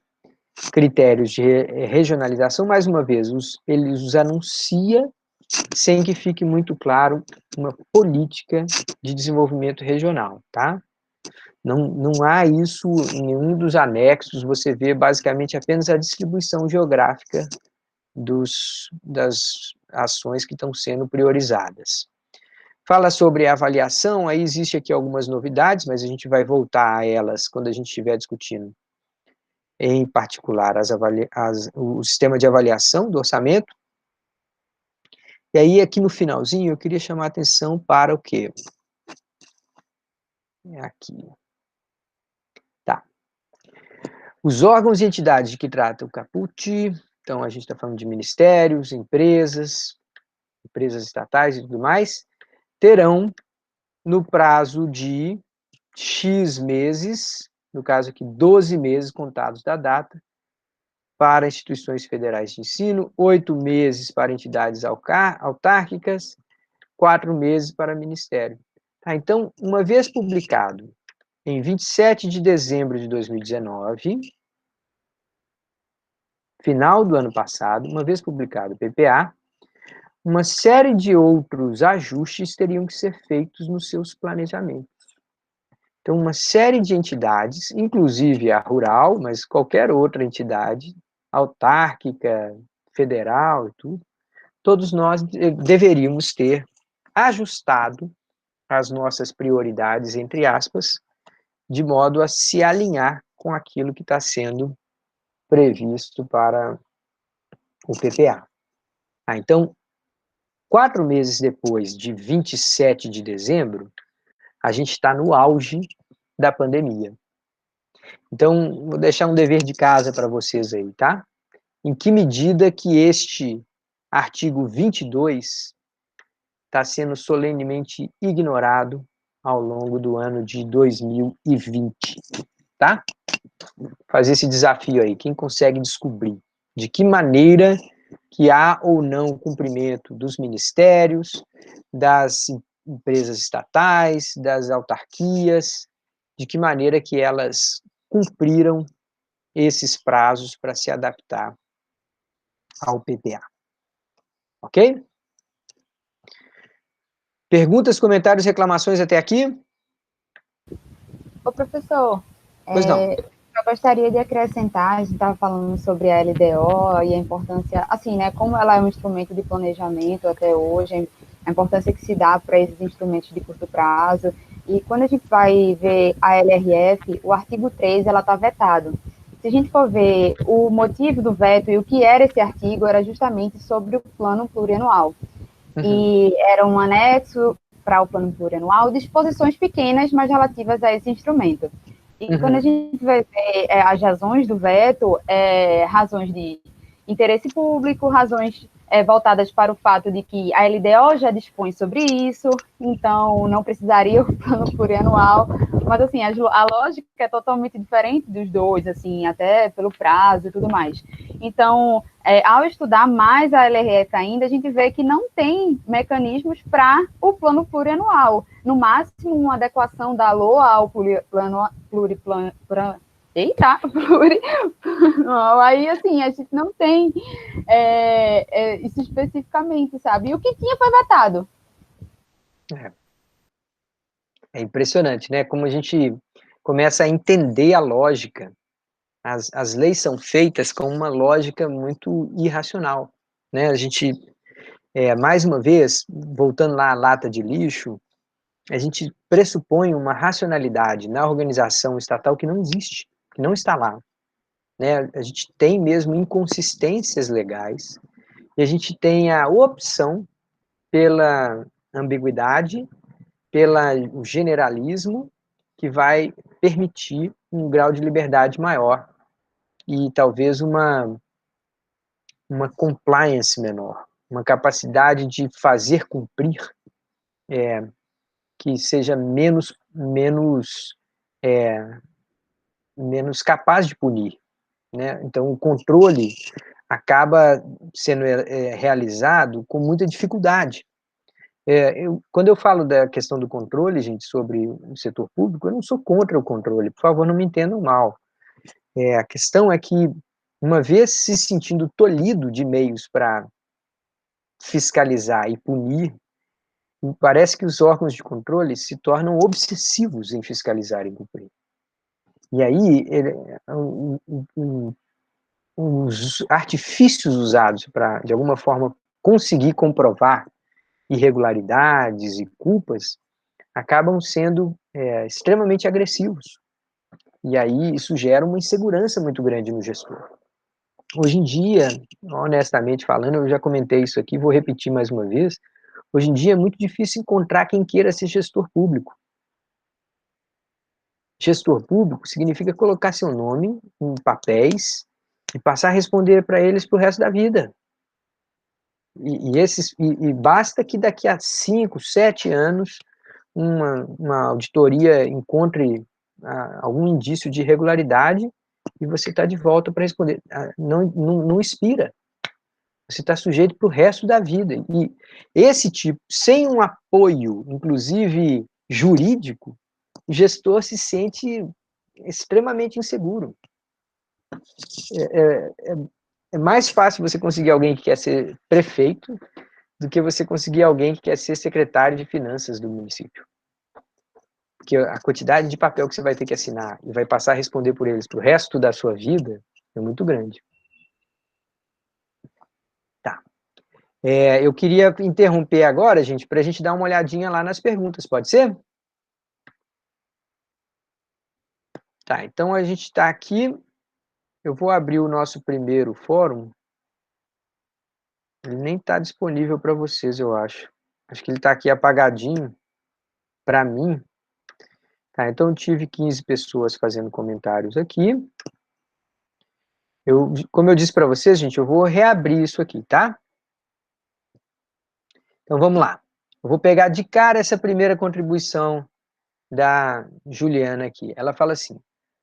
critérios de regionalização, mais uma vez, ele os anuncia sem que fique muito claro uma política de desenvolvimento regional, tá? Não há isso em nenhum dos anexos, você vê basicamente apenas a distribuição geográfica das ações que estão sendo priorizadas. Fala sobre a avaliação, aí existe aqui algumas novidades, mas a gente vai voltar a elas quando a gente estiver discutindo, em particular, o sistema de avaliação do orçamento. E aí, aqui no finalzinho, eu queria chamar a atenção para o quê? Aqui. Tá. Os órgãos e entidades de que trata o caput, então a gente está falando de ministérios, empresas estatais e tudo mais, terão, no prazo de X meses, no caso aqui 12 meses contados da data, para instituições federais de ensino, 8 meses para entidades autárquicas, 4 meses para ministério. Tá, então, uma vez publicado em 27 de dezembro de 2019, final do ano passado, uma vez publicado o PPA, uma série de outros ajustes teriam que ser feitos nos seus planejamentos. Então, uma série de entidades, inclusive a rural, mas qualquer outra entidade, autárquica, federal e tudo, todos nós deveríamos ter ajustado as nossas prioridades, entre aspas, de modo a se alinhar com aquilo que está sendo previsto para o PPA. Então, 4 meses depois de 27 de dezembro, a gente está no auge da pandemia. Então, vou deixar um dever de casa para vocês aí, tá? Em que medida que este artigo 22 está sendo solenemente ignorado ao longo do ano de 2020, tá? Fazer esse desafio aí, quem consegue descobrir de que maneira que há ou não cumprimento dos ministérios, das empresas estatais, das autarquias, de que maneira que elas cumpriram esses prazos para se adaptar ao PPA. Ok? Perguntas, comentários, reclamações até aqui? Ô, professor, Pois não. eu gostaria de acrescentar, a gente estava falando sobre a LDO e a importância, assim, né, como ela é um instrumento de planejamento até hoje, a importância que se dá para esses instrumentos de curto prazo, e quando a gente vai ver a LRF, o artigo 3, ela está vetado. Se a gente for ver o motivo do veto e o que era esse artigo, era justamente sobre o plano plurianual. E era um anexo para o plano plurianual, disposições pequenas, mas relativas a esse instrumento. E quando a gente vai ver as razões do veto, razões de interesse público, razões voltadas para o fato de que a LDO já dispõe sobre isso, então não precisaria o plano plurianual, mas assim, a lógica é totalmente diferente dos dois, assim, até pelo prazo e tudo mais. Então, ao estudar mais a LRF ainda, a gente vê que não tem mecanismos para o plano plurianual. No máximo, uma adequação da LOA ao pluriplano. Aí, assim, a gente não tem isso especificamente, sabe? E o que tinha foi vetado. É impressionante, né? Como a gente começa a entender a lógica. As leis são feitas com uma lógica muito irracional, né? A gente, mais uma vez, voltando lá à lata de lixo, a gente pressupõe uma racionalidade na organização estatal que não existe, que não está lá, né? A gente tem mesmo inconsistências legais e a gente tem a opção pela ambiguidade, pelo generalismo, que vai permitir um grau de liberdade maior e talvez uma compliance menor, uma capacidade de fazer cumprir que seja menos capaz de punir, né? Então, o controle acaba sendo realizado com muita dificuldade. Quando eu falo da questão do controle, gente, sobre o setor público, eu não sou contra o controle, por favor, não me entendam mal. A questão é que, uma vez se sentindo tolhido de meios para fiscalizar e punir, parece que os órgãos de controle se tornam obsessivos em fiscalizar e cumprir. E aí, os artifícios usados para, de alguma forma, conseguir comprovar irregularidades e culpas acabam sendo extremamente agressivos. E aí isso gera uma insegurança muito grande no gestor. Hoje em dia, honestamente falando, eu já comentei isso aqui, vou repetir mais uma vez, hoje em dia é muito difícil encontrar quem queira ser gestor público. Gestor público significa colocar seu nome em papéis e passar a responder para eles para o resto da vida. E basta que daqui a 5, 7 anos uma auditoria encontre algum indício de irregularidade e você está de volta para responder. Não expira. Você está sujeito para o resto da vida. E esse tipo, sem um apoio, inclusive jurídico, o gestor se sente extremamente inseguro. É mais fácil você conseguir alguém que quer ser prefeito do que você conseguir alguém que quer ser secretário de finanças do município. Porque a quantidade de papel que você vai ter que assinar e vai passar a responder por eles para o resto da sua vida é muito grande. Tá. Eu queria interromper agora, gente, para a gente dar uma olhadinha lá nas perguntas, pode ser? Tá, então a gente está aqui. Eu vou abrir o nosso primeiro fórum. Ele nem está disponível para vocês, eu acho. Acho que ele está aqui apagadinho para mim. Tá, então eu tive 15 pessoas fazendo comentários aqui. Como eu disse para vocês, gente, eu vou reabrir isso aqui, tá? Então vamos lá. Eu vou pegar de cara essa primeira contribuição da Juliana aqui. Ela fala assim: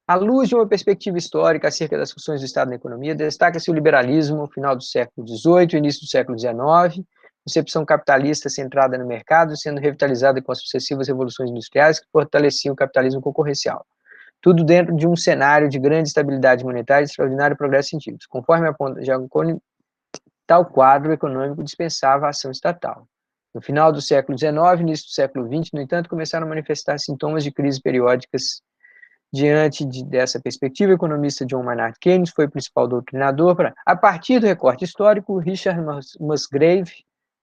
à luz de uma perspectiva histórica acerca das funções do Estado na economia, destaca-se o liberalismo no final do século XVIII, início do século XIX, concepção capitalista centrada no mercado, sendo revitalizada com as sucessivas revoluções industriais que fortaleciam o capitalismo concorrencial. Tudo dentro de um cenário de grande estabilidade monetária e extraordinário progresso científico. Conforme aponta Gianconi, tal quadro econômico dispensava a ação estatal. No final do século XIX, início do século XX, no entanto, começaram a manifestar sintomas de crises periódicas. Diante dessa perspectiva, o economista John Maynard Keynes foi o principal doutrinador a partir do recorte histórico, Richard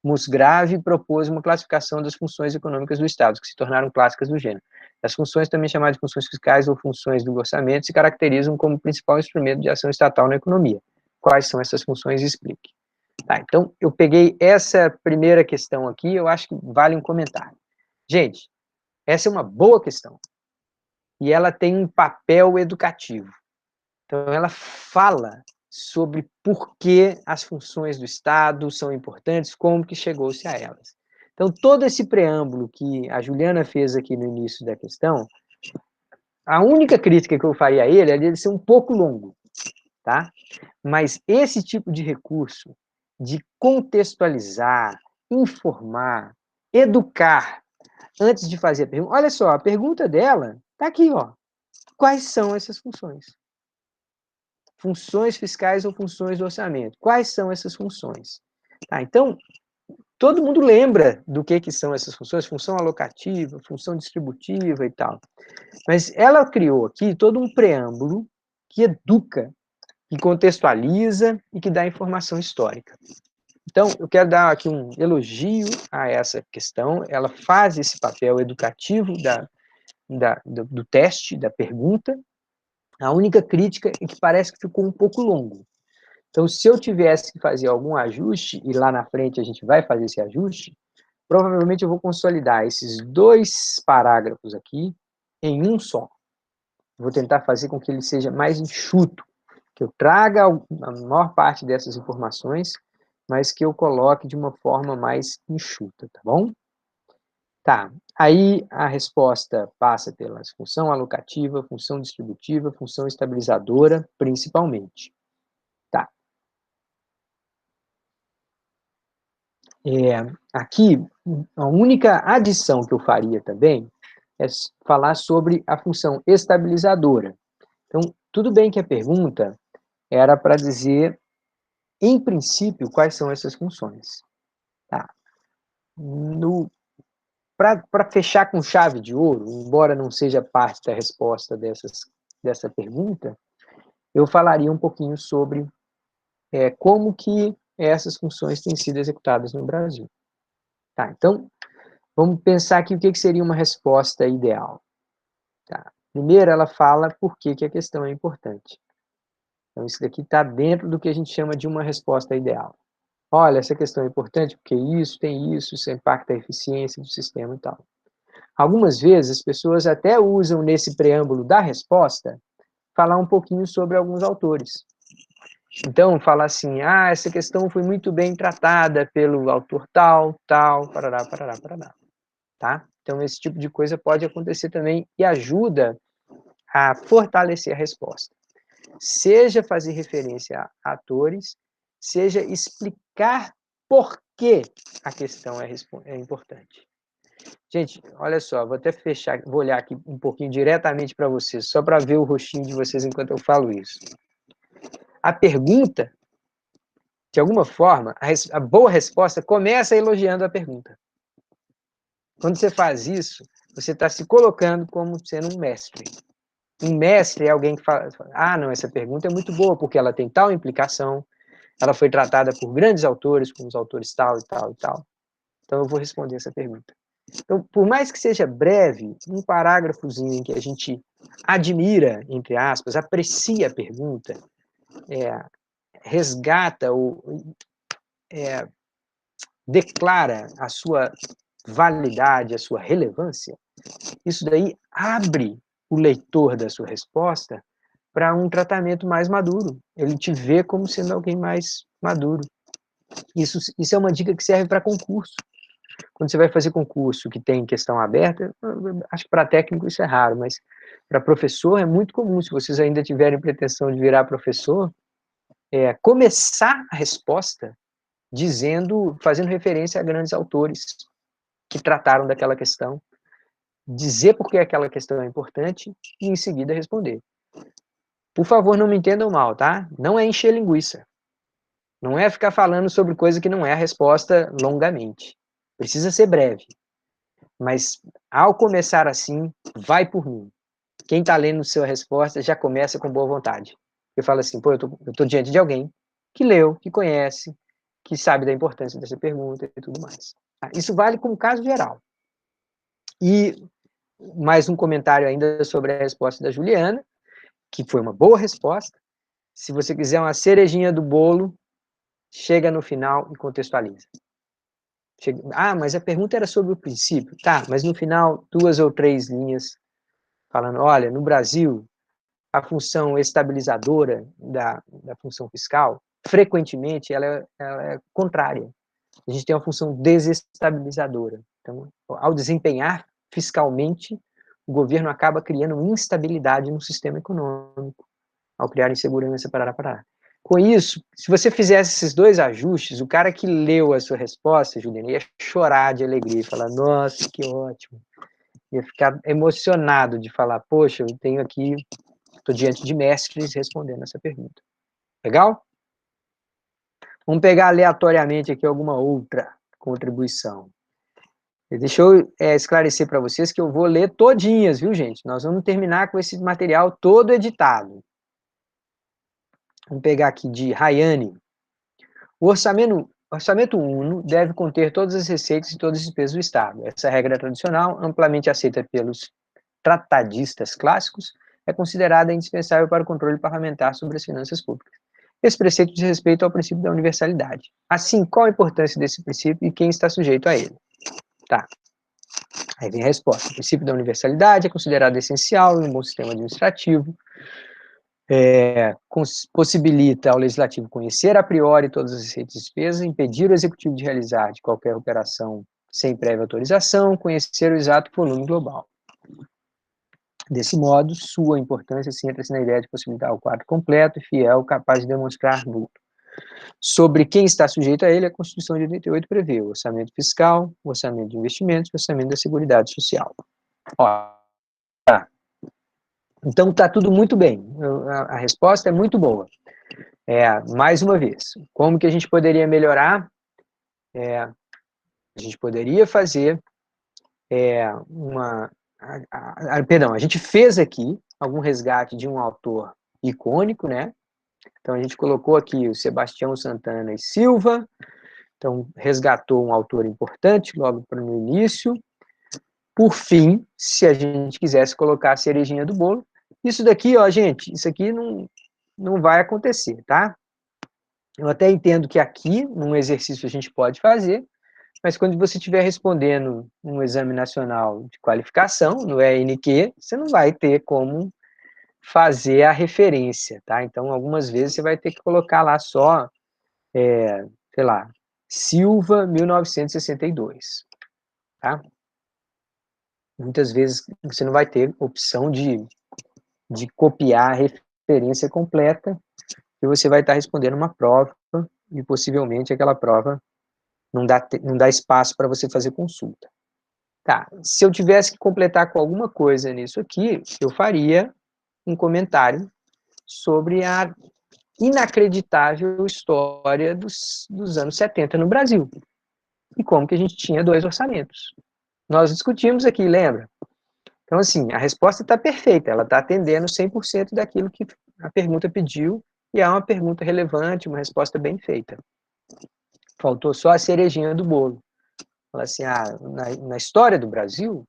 Musgrave propôs uma classificação das funções econômicas do Estado, que se tornaram clássicas do gênero. As funções, também chamadas de funções fiscais ou funções do orçamento, se caracterizam como principal instrumento de ação estatal na economia. Quais são essas funções? Explique. Tá, então, eu peguei essa primeira questão aqui, eu acho que vale um comentário. Gente, essa é uma boa questão. E ela tem um papel educativo. Então, ela fala sobre por que as funções do Estado são importantes, como que chegou-se a elas. Então, todo esse preâmbulo que a Juliana fez aqui no início da questão, a única crítica que eu faria a ele é de ser um pouco longo, tá? Mas esse tipo de recurso de contextualizar, informar, educar, antes de fazer a pergunta. Olha só, a pergunta dela está aqui, ó. Quais são essas funções? Funções fiscais ou funções do orçamento? Quais são essas funções? Tá, então, todo mundo lembra do que são essas funções, função alocativa, função distributiva e tal. Mas ela criou aqui todo um preâmbulo que educa, que contextualiza e que dá informação histórica. Então, eu quero dar aqui um elogio a essa questão. Ela faz esse papel educativo do teste, da pergunta. A única crítica é que parece que ficou um pouco longo. Então, se eu tivesse que fazer algum ajuste, e lá na frente a gente vai fazer esse ajuste, provavelmente eu vou consolidar esses 2 parágrafos aqui em um só. Vou tentar fazer com que ele seja mais enxuto, que eu traga a maior parte dessas informações, mas que eu coloque de uma forma mais enxuta, tá bom? Tá, aí a resposta passa pela função alocativa, função distributiva, função estabilizadora, principalmente. Tá. Aqui, a única adição que eu faria também é falar sobre a função estabilizadora. Então, tudo bem que a pergunta era para dizer, em princípio, quais são essas funções. Tá. Para fechar com chave de ouro, embora não seja parte da resposta dessa pergunta, eu falaria um pouquinho sobre como que essas funções têm sido executadas no Brasil. Tá, então, vamos pensar aqui o que seria uma resposta ideal. Tá. Primeiro, ela fala por que a questão é importante. Então, isso daqui está dentro do que a gente chama de uma resposta ideal. Olha, essa questão é importante porque isso impacta a eficiência do sistema e tal. Algumas vezes, as pessoas até usam nesse preâmbulo da resposta falar um pouquinho sobre alguns autores. Então, fala assim, essa questão foi muito bem tratada pelo autor tal, parará, parará, parará. Tá? Então, esse tipo de coisa pode acontecer também e ajuda a fortalecer a resposta. Seja fazer referência a atores, seja explicar por que a questão é importante. Gente, olha só, vou até fechar, vou olhar aqui um pouquinho diretamente para vocês, só para ver o rostinho de vocês enquanto eu falo isso. A pergunta, de alguma forma, a boa resposta começa elogiando a pergunta. Quando você faz isso, você está se colocando como sendo um mestre. Um mestre é alguém que fala, não, essa pergunta é muito boa, porque ela tem tal implicação, ela foi tratada por grandes autores, como os autores tal e tal e tal. Então, eu vou responder essa pergunta. Então, por mais que seja breve, um parágrafozinho em que a gente admira, entre aspas, aprecia a pergunta, resgata ou declara a sua validade, a sua relevância, isso daí abre o leitor da sua resposta para um tratamento mais maduro. Ele te vê como sendo alguém mais maduro. Isso é uma dica que serve para concurso. Quando você vai fazer concurso que tem questão aberta, acho que para técnico isso é raro, mas para professor é muito comum, se vocês ainda tiverem pretensão de virar professor, começar a resposta fazendo referência a grandes autores que trataram daquela questão, dizer por que aquela questão é importante e, em seguida, responder. Por favor, não me entendam mal, tá? Não é encher linguiça. Não é ficar falando sobre coisa que não é a resposta longamente. Precisa ser breve. Mas, ao começar assim, vai por mim. Quem está lendo sua resposta já começa com boa vontade. Eu falo assim, pô, eu tô diante de alguém que leu, que conhece, que sabe da importância dessa pergunta e tudo mais. Isso vale como caso geral. E mais um comentário ainda sobre a resposta da Juliana, que foi uma boa resposta. Se você quiser uma cerejinha do bolo, chega no final e contextualiza. Mas a pergunta era sobre o princípio. Tá, mas no final, 2 ou 3 linhas falando, olha, no Brasil, a função estabilizadora da função fiscal, frequentemente, ela é contrária. A gente tem uma função desestabilizadora. Então, ao desempenhar fiscalmente, o governo acaba criando instabilidade no sistema econômico, ao criar insegurança, parará. Com isso, se você fizesse esses 2 ajustes, o cara que leu a sua resposta, Juliana, ia chorar de alegria e falar, nossa, que ótimo. Ia ficar emocionado de falar, poxa, eu tenho aqui, estou diante de mestres respondendo essa pergunta. Legal? Vamos pegar aleatoriamente aqui alguma outra contribuição. Deixa eu esclarecer para vocês que eu vou ler todinhas, viu, gente? Nós vamos terminar com esse material todo editado. Vamos pegar aqui de Rayane. O orçamento uno deve conter todas as receitas e todas as despesas do Estado. Essa regra tradicional, amplamente aceita pelos tratadistas clássicos, é considerada indispensável para o controle parlamentar sobre as finanças públicas. Esse preceito diz respeito ao princípio da universalidade. Assim, qual a importância desse princípio e quem está sujeito a ele? Tá. Aí vem a resposta. O princípio da universalidade é considerado essencial em um bom sistema administrativo, possibilita ao legislativo conhecer a priori todas as receitas e despesas, impedir o executivo de realizar de qualquer operação sem prévia autorização, conhecer o exato volume global. Desse modo, sua importância centra-se na ideia de possibilitar o quadro completo e fiel, capaz de demonstrar lucro. Sobre quem está sujeito a ele, a Constituição de 88 prevê o orçamento fiscal, o orçamento de investimentos e o orçamento da Seguridade Social. Tá. Então, está tudo muito bem. A resposta é muito boa. Mais uma vez, como que a gente poderia melhorar? A gente poderia fazer a gente fez aqui algum resgate de um autor icônico, né? Então, a gente colocou aqui o Sebastião Santana e Silva, então, resgatou um autor importante logo no início. Por fim, se a gente quisesse colocar a cerejinha do bolo, isso daqui, ó, gente, isso aqui não vai acontecer, tá? Eu até entendo que aqui, num exercício, a gente pode fazer, mas quando você estiver respondendo um exame nacional de qualificação, no ENQ, você não vai ter como fazer a referência, tá? Então, algumas vezes você vai ter que colocar lá só, sei lá, Silva, 1962, tá? Muitas vezes você não vai ter opção de copiar a referência completa e você vai estar respondendo uma prova e possivelmente aquela prova não dá espaço para você fazer consulta. Tá, se eu tivesse que completar com alguma coisa nisso aqui, eu faria um comentário sobre a inacreditável história dos anos 70 no Brasil. E como que a gente tinha 2 orçamentos. Nós discutimos aqui, lembra? Então, assim, a resposta está perfeita, ela está atendendo 100% daquilo que a pergunta pediu, e é uma pergunta relevante, uma resposta bem feita. Faltou só a cerejinha do bolo. Fala assim, na história do Brasil,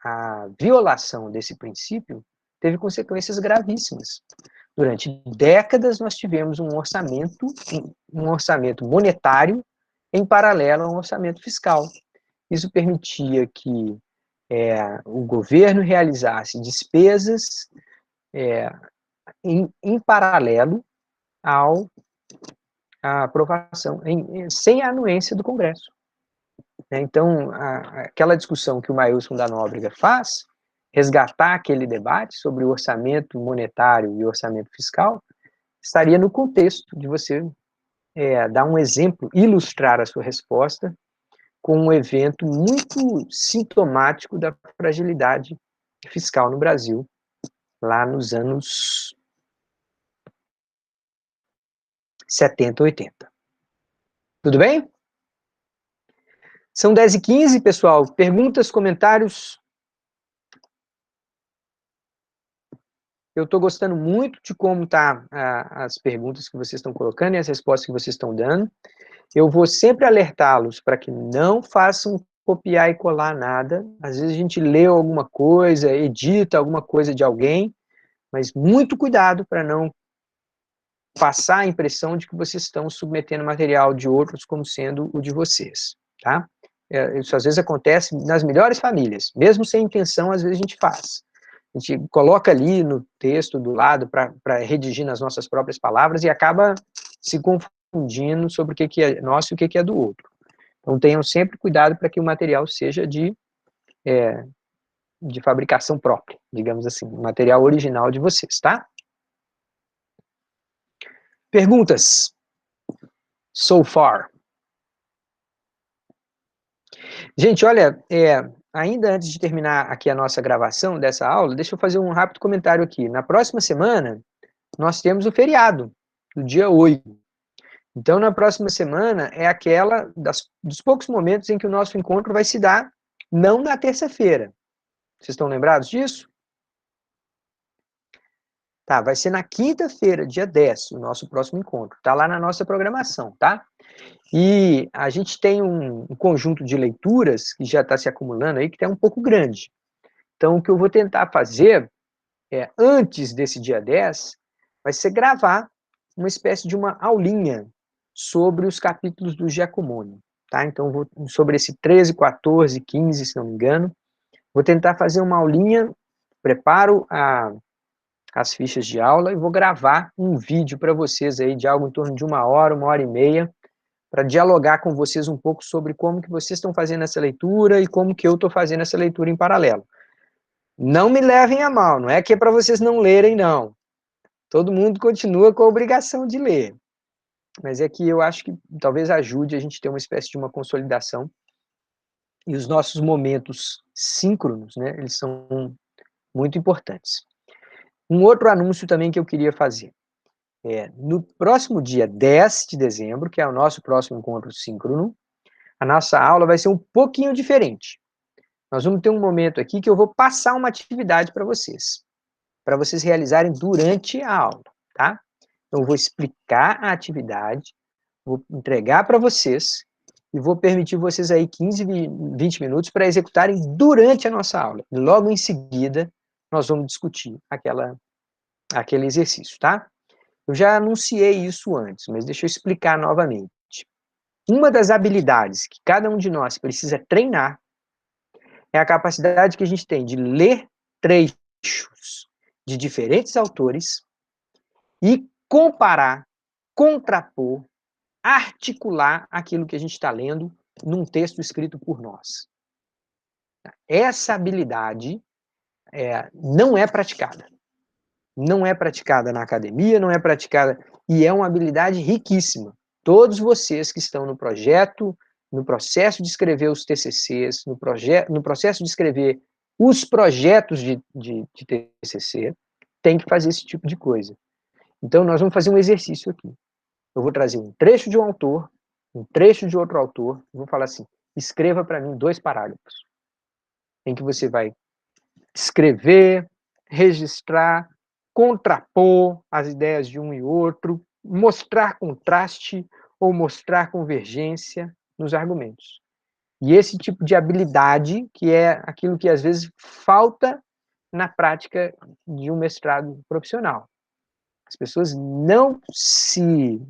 a violação desse princípio teve consequências gravíssimas. Durante décadas, nós tivemos um orçamento monetário em paralelo a um orçamento fiscal. Isso permitia que o governo realizasse despesas em paralelo à aprovação, sem a anuência do Congresso. Então, aquela discussão que o Maílson da Nóbrega faz, resgatar aquele debate sobre o orçamento monetário e o orçamento fiscal, estaria no contexto de você dar um exemplo, ilustrar a sua resposta com um evento muito sintomático da fragilidade fiscal no Brasil, lá nos anos 70, 80. Tudo bem? São 10h15, pessoal. Perguntas, comentários? Eu estou gostando muito de como tá as perguntas que vocês estão colocando e as respostas que vocês estão dando. Eu vou sempre alertá-los para que não façam copiar e colar nada. Às vezes a gente lê alguma coisa, edita alguma coisa de alguém, mas muito cuidado para não passar a impressão de que vocês estão submetendo material de outros como sendo o de vocês, tá? Isso às vezes acontece nas melhores famílias, mesmo sem intenção, às vezes a gente faz. A gente coloca ali no texto do lado para redigir nas nossas próprias palavras e acaba se confundindo sobre o que é nosso e o que é do outro. Então tenham sempre cuidado para que o material seja de fabricação própria, digamos assim, o material original de vocês, tá? Perguntas? So far. Gente, olha, ainda antes de terminar aqui a nossa gravação dessa aula, deixa eu fazer um rápido comentário aqui. Na próxima semana, nós temos o feriado, do dia 8. Então, na próxima semana, é aquela dos poucos momentos em que o nosso encontro vai se dar, não na terça-feira. Vocês estão lembrados disso? Tá, vai ser na quinta-feira, dia 10, o nosso próximo encontro. Tá lá na nossa programação, tá? E a gente tem um conjunto de leituras que já está se acumulando aí, que é um pouco grande. Então, o que eu vou tentar fazer, antes desse dia 10, vai ser gravar uma espécie de uma aulinha sobre os capítulos do Giacomoni, tá? Então, sobre esse 13, 14, 15, se não me engano, vou tentar fazer uma aulinha, preparo as fichas de aula e vou gravar um vídeo para vocês aí de algo em torno de 1 hora e meia, para dialogar com vocês um pouco sobre como que vocês estão fazendo essa leitura e como que eu estou fazendo essa leitura em paralelo. Não me levem a mal, não é que é para vocês não lerem, não. Todo mundo continua com a obrigação de ler. Mas é que eu acho que talvez ajude a gente ter uma espécie de uma consolidação. E os nossos momentos síncronos, né, eles são muito importantes. Um outro anúncio também que eu queria fazer. No próximo dia 10 de dezembro, que é o nosso próximo encontro síncrono, a nossa aula vai ser um pouquinho diferente. Nós vamos ter um momento aqui que eu vou passar uma atividade para vocês realizarem durante a aula, tá? Então, eu vou explicar a atividade, vou entregar para vocês e vou permitir vocês aí 15, 20 minutos para executarem durante a nossa aula. E logo em seguida, nós vamos discutir aquele exercício, tá? Eu já anunciei isso antes, mas deixa eu explicar novamente. Uma das habilidades que cada um de nós precisa treinar é a capacidade que a gente tem de ler trechos de diferentes autores e comparar, contrapor, articular aquilo que a gente está lendo num texto escrito por nós. Essa habilidade não é praticada. Não é praticada na academia, não é praticada... E é uma habilidade riquíssima. Todos vocês que estão no projeto no processo de escrever os TCCs, no processo de escrever os projetos de TCC, tem que fazer esse tipo de coisa. Então, nós vamos fazer um exercício aqui. Eu vou trazer um trecho de um autor, um trecho de outro autor, e vou falar assim, escreva para mim 2 parágrafos, em que você vai escrever, registrar, contrapor as ideias de um e outro, mostrar contraste ou mostrar convergência nos argumentos. E esse tipo de habilidade, que é aquilo que às vezes falta na prática de um mestrado profissional. As pessoas não se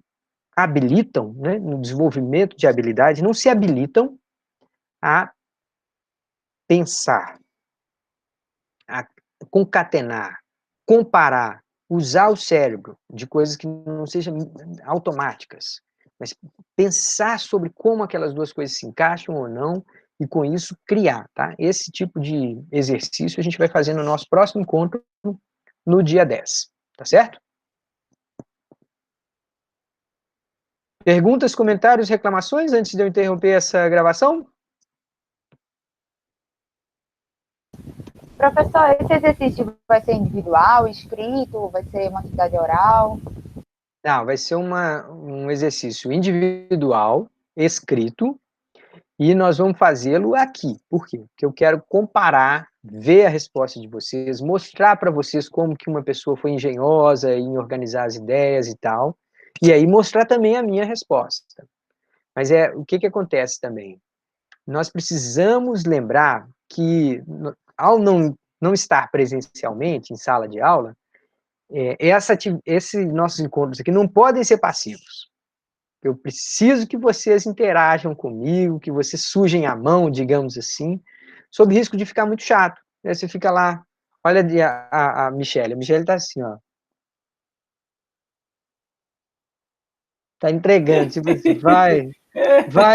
habilitam, né, no desenvolvimento de habilidade, não se habilitam a pensar, a concatenar, comparar, usar o cérebro de coisas que não sejam automáticas, mas pensar sobre como aquelas duas coisas se encaixam ou não, e com isso criar, tá? Esse tipo de exercício a gente vai fazer no nosso próximo encontro no dia 10, tá certo? Perguntas, comentários, reclamações antes de eu interromper essa gravação? Professor, esse exercício vai ser individual, escrito, vai ser uma atividade oral? Não, vai ser um exercício individual, escrito, e nós vamos fazê-lo aqui. Por quê? Porque eu quero comparar, ver a resposta de vocês, mostrar para vocês como que uma pessoa foi engenhosa em organizar as ideias e tal, e aí mostrar também a minha resposta. Mas o que acontece também? Nós precisamos lembrar que, ao não estar presencialmente em sala de aula, esses nossos encontros aqui não podem ser passivos. Eu preciso que vocês interajam comigo, que vocês sujem a mão, digamos assim, sob risco de ficar muito chato. Você fica lá, olha a Michelle. A Michelle está assim, ó. Está entregando, tipo assim, vai,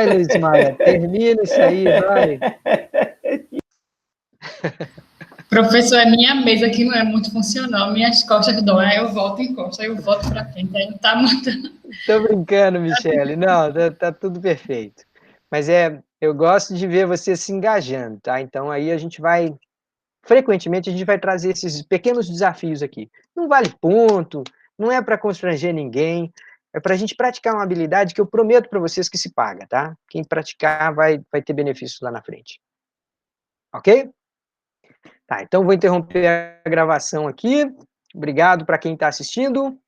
Luiz Maia, termina isso aí, vai. Professor, é minha mesa que não é muito funcional, minhas costas doem, aí eu volto e encosto, aí eu volto para frente, aí não tá matando. Tô brincando, Michele, não, tá tudo perfeito. Mas eu gosto de ver você se engajando, tá? Então aí frequentemente a gente vai trazer esses pequenos desafios aqui. Não vale ponto, não é para constranger ninguém, é para a gente praticar uma habilidade que eu prometo para vocês que se paga, tá? Quem praticar vai ter benefícios lá na frente. Ok? Tá, então vou interromper a gravação aqui. Obrigado para quem está assistindo.